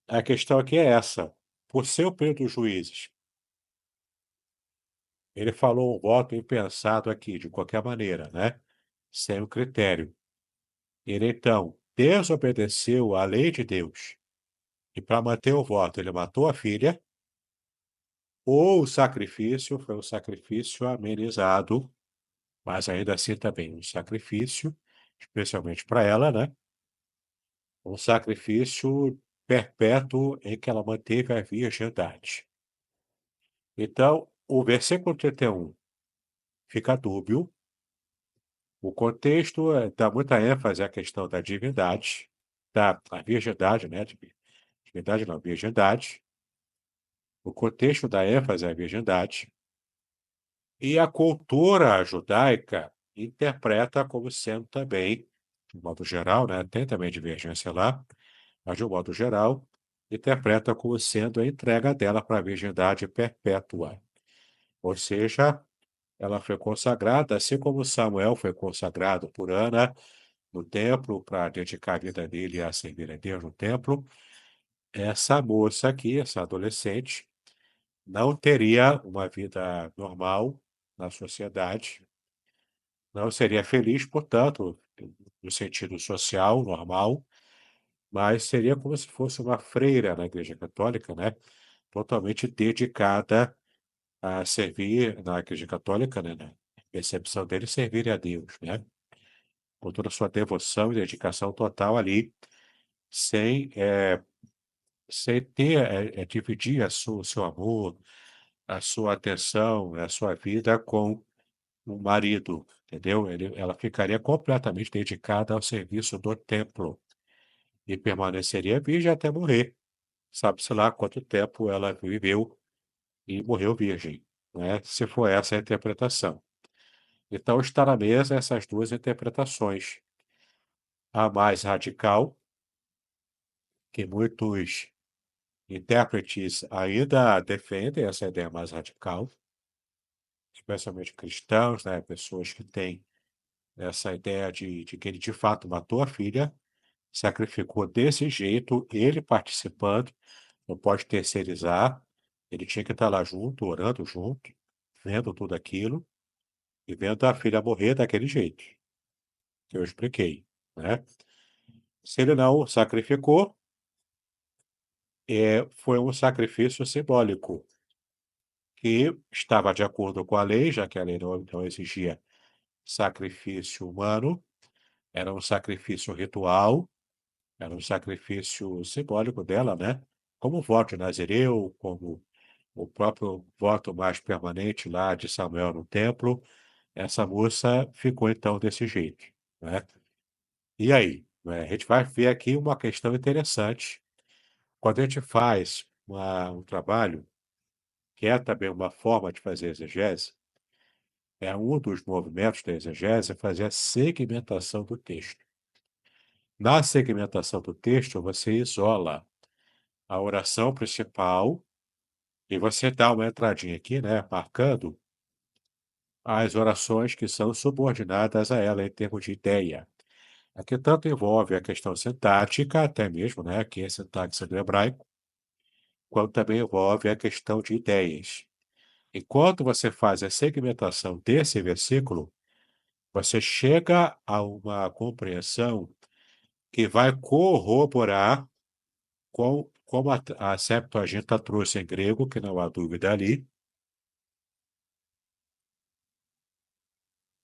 A questão aqui é essa. Por ser o período dos juízes, ele falou um voto impensado aqui, de qualquer maneira, né? Sem um critério. Ele, então, desobedeceu à lei de Deus. E para manter o voto, ele matou a filha, ou o sacrifício foi um sacrifício amenizado, mas ainda assim também um sacrifício, especialmente para ela, né? Um sacrifício perpétuo em que ela manteve a virgindade. Então, o versículo 31 fica dúbio. O contexto dá muita ênfase à questão da divindade, a virgindade, né? Divindade não, virgindade. O contexto dá ênfase à virgindade. E a cultura judaica interpreta como sendo também, de modo geral, né? Tem também divergência lá, mas de um modo geral, interpreta como sendo a entrega dela para a virgindade perpétua. Ou seja, ela foi consagrada, assim como Samuel foi consagrado por Ana no templo para dedicar a vida dele a servir a Deus no templo. Essa moça aqui, essa adolescente, não teria uma vida normal na sociedade, não seria feliz, portanto, no sentido social, normal, mas seria como se fosse uma freira na Igreja Católica, né? Totalmente dedicada a servir na Igreja Católica, né? Na percepção dele, servir a Deus, né? com toda a sua devoção e dedicação total ali, sem, sem ter, dividir o seu amor, a sua atenção, a sua vida com o marido, entendeu? Ela ficaria completamente dedicada ao serviço do templo e permaneceria virgem até morrer. Sabe-se lá quanto tempo ela viveu e morreu virgem, né? Se for essa a interpretação. Então, está na mesa essas duas interpretações. A mais radical, que muitos intérpretes ainda defendem essa ideia mais radical, especialmente cristãos, né? Pessoas que têm essa ideia de que ele de fato matou a filha, sacrificou desse jeito, ele participando, não pode terceirizar, ele tinha que estar lá junto, orando junto, vendo tudo aquilo e vendo a filha morrer daquele jeito, que eu expliquei, né? Se ele não sacrificou, foi um sacrifício simbólico, que estava de acordo com a lei, já que a lei não exigia sacrifício humano, era um sacrifício ritual, era um sacrifício simbólico dela, né? Como o voto de Nazireu, como o próprio voto mais permanente lá de Samuel no templo, essa moça ficou então desse jeito, né? E aí, né, a gente vai ver aqui uma questão interessante. Quando a gente faz um trabalho, que é também uma forma de fazer exegese, é um dos movimentos da exegese, é fazer a segmentação do texto. Na segmentação do texto, você isola a oração principal e você dá uma entradinha aqui, né, marcando as orações que são subordinadas a ela em termos de ideia. Aqui tanto envolve a questão sintática, até mesmo, né, que é a sintaxe do hebraico, quanto também envolve a questão de ideias. Enquanto você faz a segmentação desse versículo, você chega a uma compreensão que vai corroborar com como a Septuaginta trouxe em grego, que não há dúvida ali.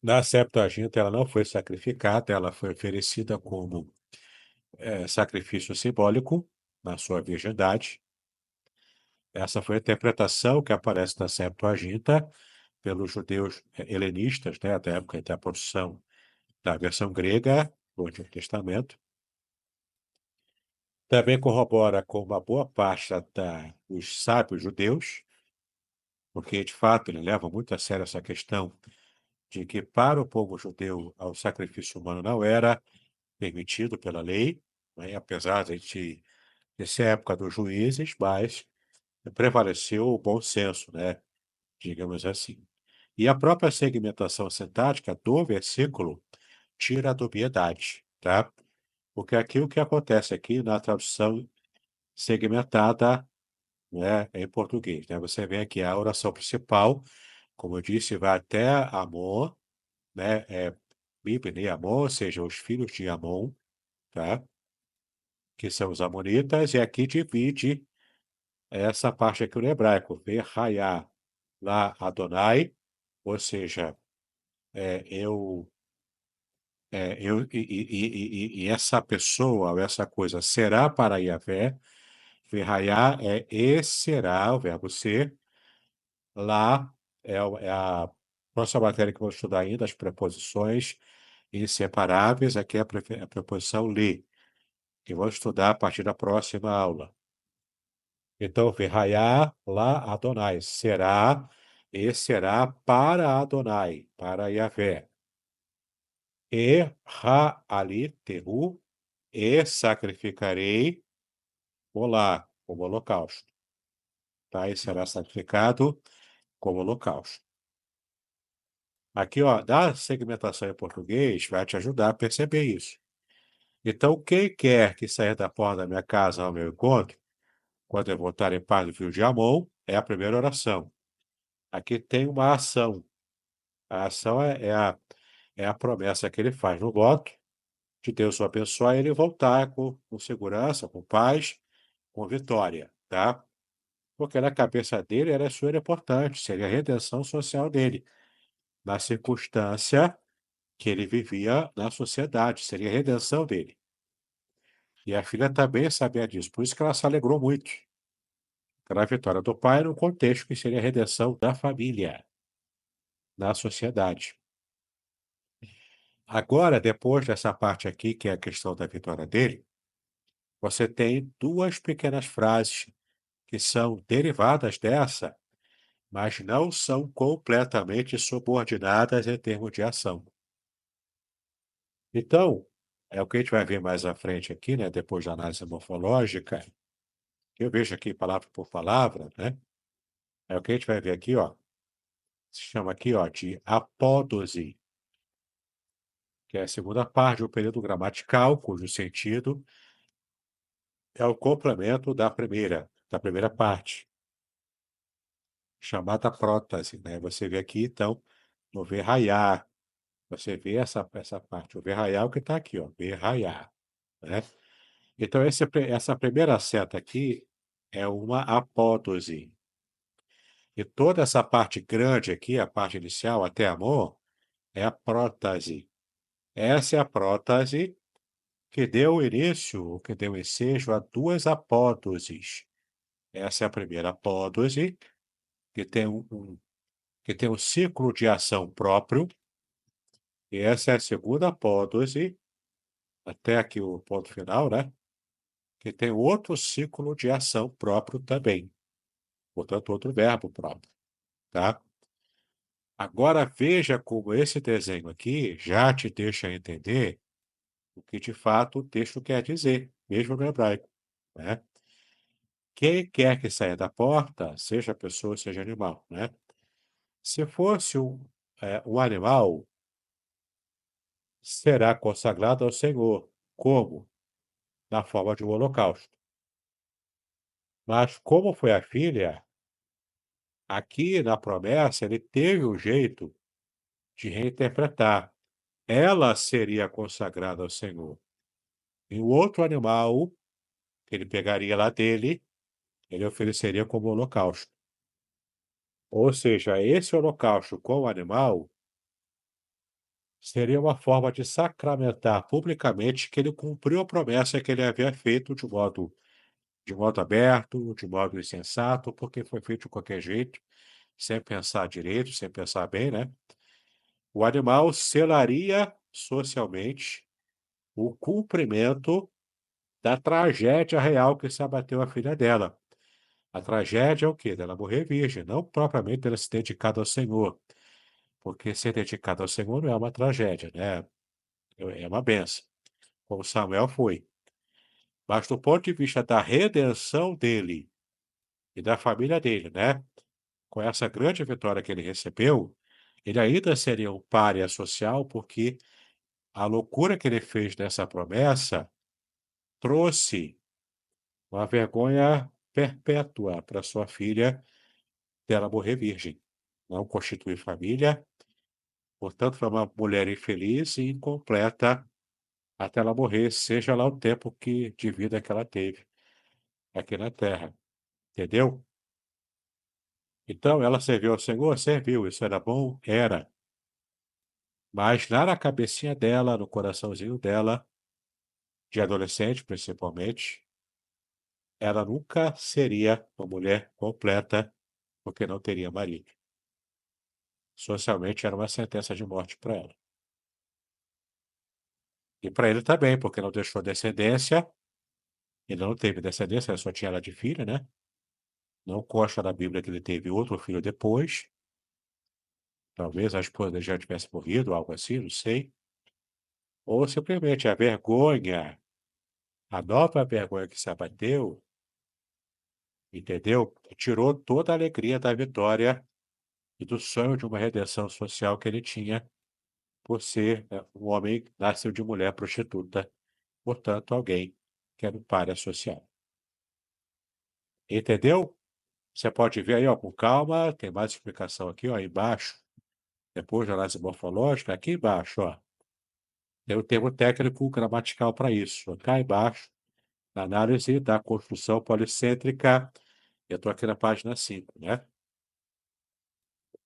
Na Septuaginta, ela não foi sacrificada, ela foi oferecida como sacrifício simbólico na sua virgindade. Essa foi a interpretação que aparece na Septuaginta pelos judeus helenistas, né, da época da produção da versão grega do Antigo Testamento. Também corrobora com uma boa parte dos sábios judeus, porque, de fato, ele leva muito a sério essa questão de que, para o povo judeu, o sacrifício humano não era permitido pela lei, né, apesar de ser a época dos juízes, mas prevaleceu o bom senso, né, digamos assim. E a própria segmentação sintática do versículo tira a dubiedade, tá? Porque aqui o que acontece aqui na tradução segmentada, né, em português, né? Você vê aqui a oração principal, como eu disse, vai até Amon, né? Mibne e Amon, ou seja, os filhos de Amon, tá? Que são os amonitas, e aqui divide essa parte aqui no hebraico, Verhaiá, lá Adonai, ou seja, eu, e essa pessoa, ou essa coisa será para Yahvé, Verhaiá e será, o verbo ser, lá é a próxima matéria que eu vou estudar ainda, as preposições inseparáveis, aqui é a preposição li, que vou estudar a partir da próxima aula. Então, Verraiá, lá Adonai, será, e será para Adonai, para Yahvé. E ali teru, e sacrificarei, olá, como holocausto. Tá? E será sacrificado como holocausto. Aqui, ó, da segmentação em português vai te ajudar a perceber isso. Então, quem quer que saia da porta da minha casa ao meu encontro, quando eu voltar em paz do filho de Amon, é a primeira oração. Aqui tem uma ação. A ação é a promessa que ele faz no voto, de Deus o abençoar e ele voltar com segurança, com paz, com vitória, tá? Porque na cabeça dele era isso era importante, seria a redenção social dele. Na circunstância que ele vivia na sociedade, seria a redenção dele. E a filha também sabia disso, por isso que ela se alegrou muito. Era a vitória do pai no contexto que seria a redenção da família, na sociedade. Agora, depois dessa parte aqui, que é a questão da vitória dele, você tem duas pequenas frases que são derivadas dessa, mas não são completamente subordinadas em termos de ação. Então, é o que a gente vai ver mais à frente aqui, né, depois da análise morfológica, que eu vejo aqui palavra por palavra, né? É o que a gente vai ver aqui, ó. Se chama aqui, ó, de apódose, que é a segunda parte do período gramatical, cujo sentido é o complemento da primeira parte, chamada prótase, né? Você vê aqui, então, no verraiar, você vê essa parte, o verraiar é o que está aqui, ó, verraiar, né? Então, essa primeira seta aqui é uma apótose. E toda essa parte grande aqui, a parte inicial, até amor, é a prótase. Essa é a prótase que deu início, que deu ensejo a duas apótoses. Essa é a primeira apótose, que tem que tem um ciclo de ação próprio, e essa é a segunda apótose, até aqui o ponto final, né? Que tem outro ciclo de ação próprio também. Portanto, outro verbo próprio, tá? Agora veja como esse desenho aqui já te deixa entender o que de fato o texto quer dizer, mesmo no hebraico, né? Quem quer que saia da porta, seja pessoa, seja animal, né? Se fosse um animal, será consagrado ao Senhor. Como? Na forma de um holocausto. Mas como foi a filha, aqui na promessa ele teve um jeito de reinterpretar. Ela seria consagrada ao Senhor. E o outro animal que ele pegaria lá dele, ele ofereceria como holocausto. Ou seja, esse holocausto com o animal seria uma forma de sacramentar publicamente que ele cumpriu a promessa que ele havia feito de modo aberto, de modo insensato, porque foi feito de qualquer jeito, sem pensar direito, sem pensar bem, né? O animal selaria socialmente o cumprimento da tragédia real que se abateu à filha dela. A tragédia é o quê? Dela morrer virgem, não propriamente dela se dedicar ao Senhor, porque ser dedicado ao Senhor não é uma tragédia, né? É uma benção, como Samuel foi. Mas do ponto de vista da redenção dele e da família dele, né? Com essa grande vitória que ele recebeu, ele ainda seria um pária social, porque a loucura que ele fez nessa promessa trouxe uma vergonha perpétua para sua filha dela morrer virgem. Não constituir família, portanto, foi uma mulher infeliz e incompleta até ela morrer, seja lá o tempo de vida que ela teve aqui na terra. Entendeu? Então, ela serviu ao Senhor? Serviu. Isso era bom? Era. Mas lá na cabecinha dela, no coraçãozinho dela, de adolescente principalmente, ela nunca seria uma mulher completa, porque não teria marido. Socialmente era uma sentença de morte para ela. E para ele também, porque não deixou descendência, ele não teve descendência, só tinha ela de filha, né? Não consta na Bíblia que ele teve outro filho depois. Talvez a esposa dele já tivesse morrido, algo assim, não sei. Ou simplesmente a vergonha, a nova vergonha que se abateu, entendeu? Tirou toda a alegria da vitória e do sonho de uma redenção social que ele tinha por ser, né, um homem que nasceu de mulher prostituta, portanto, alguém que era um pária social. Entendeu? Você pode ver aí, ó, com calma, tem mais explicação aqui, ó, embaixo. Depois da análise morfológica, aqui embaixo, ó, tem o termo técnico gramatical para isso. Cá embaixo, na análise da construção policêntrica, eu estou aqui na página 5, né?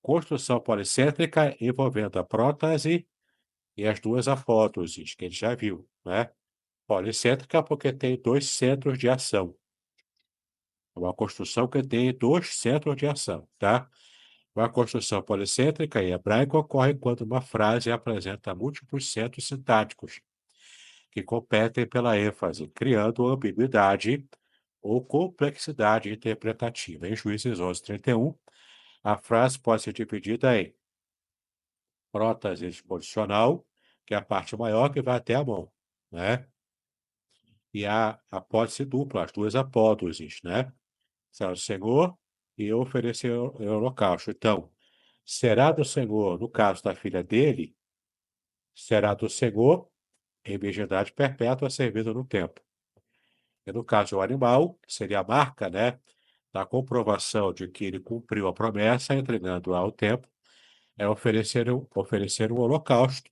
Construção policêntrica envolvendo a prótese e as duas apóteoses, que a gente já viu, né? Policêntrica porque tem dois centros de ação. É uma construção que tem dois centros de ação, tá? Uma construção policêntrica em hebraico ocorre quando uma frase apresenta múltiplos centros sintáticos que competem pela ênfase, criando ambiguidade ou complexidade interpretativa. Em Juízes 11:31, a frase pode ser dividida em prótese exposicional, que é a parte maior que vai até a mão, né? E a apótese dupla, as duas apóteoses, né? Será do Senhor e oferecer o holocausto. Então, será do Senhor, no caso da filha dele, será do Senhor em virgindade perpétua servindo no templo. E no caso do animal, seria a marca, né, da comprovação de que ele cumpriu a promessa, entregando ao templo, é oferecer um holocausto,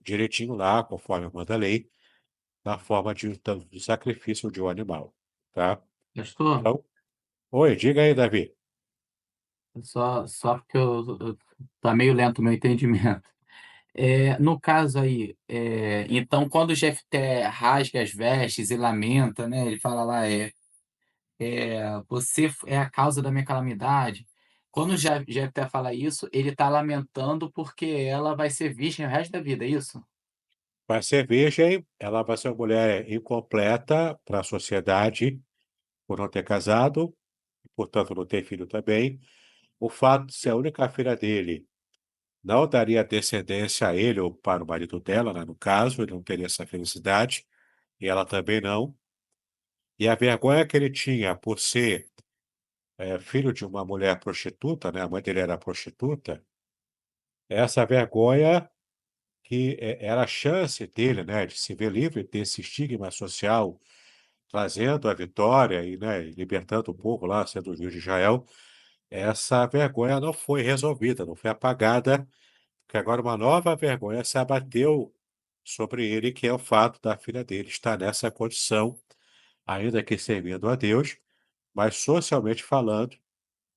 direitinho lá, conforme manda a lei, na forma de sacrifício de um animal, tá? Pastor, Então, oi, diga aí, Davi. só porque tá meio lento o meu entendimento. No caso aí, então quando o Jefté rasga as vestes e lamenta, né? Ele fala lá, você é a causa da minha calamidade. Quando o Jefté fala isso, ele está lamentando porque ela vai ser virgem o resto da vida, é isso? Vai ser virgem, ela vai ser uma mulher incompleta para a sociedade por não ter casado, portanto não ter filho também. O fato de ser a única filha dele não daria descendência a ele ou para o marido dela, né, no caso, ele não teria essa felicidade, e ela também não. E a vergonha que ele tinha por ser filho de uma mulher prostituta, né, a mãe dele era prostituta, essa vergonha que era a chance dele, né, de se ver livre desse estigma social, trazendo a vitória e, né, libertando o povo lá, sendo o juiz de Israel, essa vergonha não foi resolvida, não foi apagada, porque agora uma nova vergonha se abateu sobre ele, que é o fato da filha dele estar nessa condição, ainda que servindo a Deus, mas socialmente falando,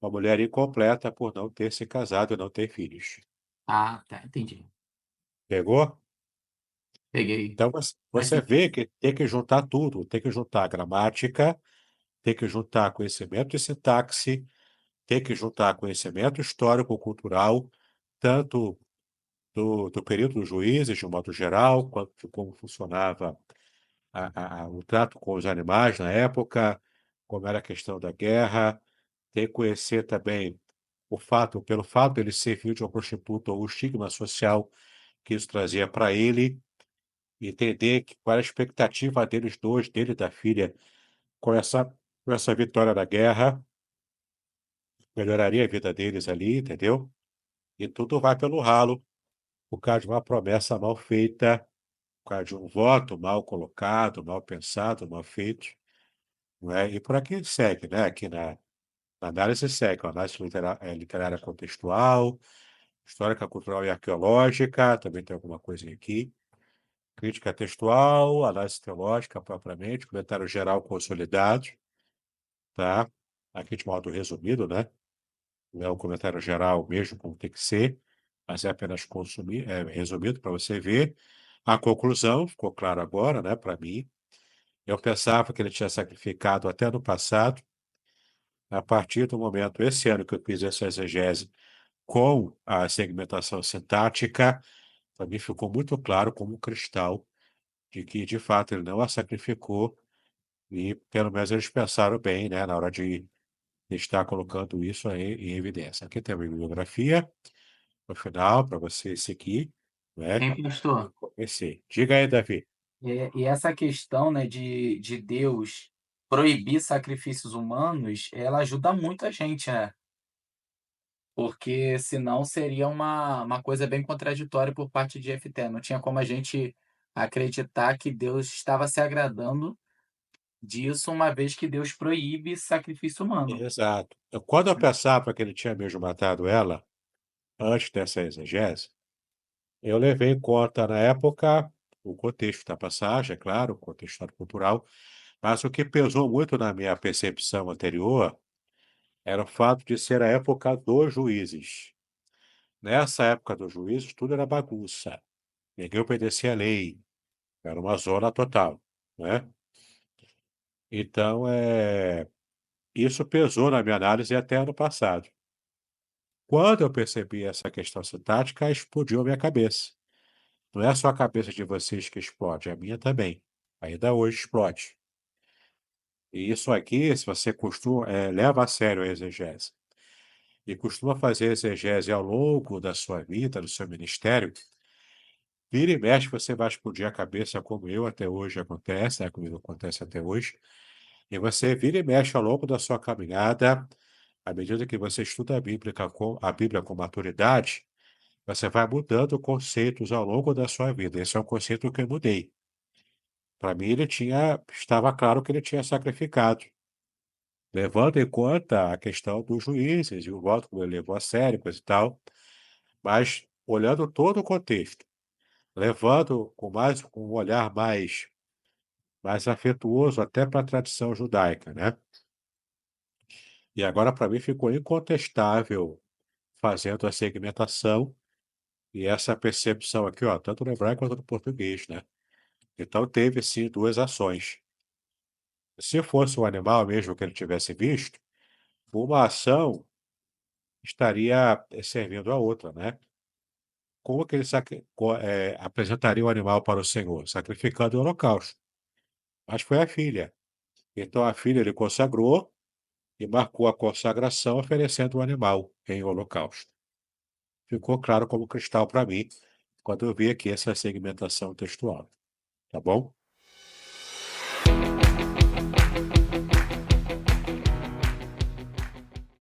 uma mulher incompleta por não ter se casado e não ter filhos. Ah, tá, entendi. Pegou? Peguei. Então Faz você sentido. vê que tem que juntar tudo, tem que juntar gramática, tem que juntar conhecimento de sintaxe, tem que juntar conhecimento histórico-cultural, tanto do período dos juízes, de um modo geral, quanto de como funcionava o trato com os animais na época, como era a questão da guerra, tem que conhecer também pelo fato de ele ser filho de uma prostituta, o estigma social que isso trazia para ele, e entender qual era a expectativa deles dois, dele e da filha, com essa vitória da guerra, melhoraria a vida deles ali, entendeu? E tudo vai pelo ralo, por causa de uma promessa mal feita, por causa de um voto mal colocado, mal pensado, mal feito, não é? E por aqui segue, né? Aqui na análise segue, a análise literária contextual, histórica, cultural e arqueológica, também tem alguma coisinha aqui. Crítica textual, análise teológica propriamente, comentário geral consolidado, tá? Aqui de modo resumido, né? Não é um comentário geral mesmo, como tem que ser, mas é apenas resumido para você ver. A conclusão ficou claro agora, né, para mim. Eu pensava que ele tinha sacrificado até no passado. A partir do momento, esse ano que eu fiz essa exegese com a segmentação sintática, para mim ficou muito claro como um cristal de que, de fato, ele não a sacrificou e, pelo menos, eles pensaram bem, né, na hora de estar colocando isso aí em evidência. Aqui tem a bibliografia, no final, para você seguir, né? Hein, pastor? Esse. Diga aí, Davi. E essa questão, né, de Deus proibir sacrifícios humanos, ela ajuda muito a gente, né? Porque senão seria uma coisa bem contraditória por parte de FT. Não tinha como a gente acreditar que Deus estava se agradando disso, uma vez que Deus proíbe sacrifício humano. Exato. Quando eu pensava que ele tinha mesmo matado ela, antes dessa exegese, eu levei em conta, na época, o contexto da passagem, é claro, o contexto histórico-cultural, mas o que pesou muito na minha percepção anterior era o fato de ser a época dos juízes. Nessa época dos juízes, tudo era bagunça. ninguém obedecia à lei, era uma zona total, né. Então, isso pesou na minha análise até ano passado. Quando eu percebi essa questão sintática, explodiu a minha cabeça. Não é só a cabeça de vocês que explode, a minha também. Ainda hoje explode. E isso aqui, se você leva a sério a exegese e costuma fazer exegese ao longo da sua vida, do seu ministério, vira e mexe você vai explodir a cabeça, como eu até hoje acontece, comigo acontece até hoje, e você vira e mexe ao longo da sua caminhada, à medida que você estuda a Bíblia com maturidade, você vai mudando conceitos ao longo da sua vida. Esse é um conceito que eu mudei. Para mim, estava claro que ele tinha sacrificado, levando em conta a questão dos juízes e o voto como ele levou a sério, coisa e tal, mas olhando todo o contexto, levando com um olhar mais afetuoso até para a tradição judaica, né? E agora, para mim, ficou incontestável fazendo a segmentação e essa percepção aqui, ó, tanto no hebraico quanto no português, né? Então, teve sim duas ações. Se fosse um animal mesmo que ele tivesse visto, uma ação estaria servindo a outra, né? Como que ele apresentaria o animal para o Senhor? Sacrificando o holocausto. Mas foi a filha. Então, a filha ele consagrou e marcou a consagração oferecendo o animal em holocausto. Ficou claro como cristal para mim quando eu vi aqui essa segmentação textual. Tá bom?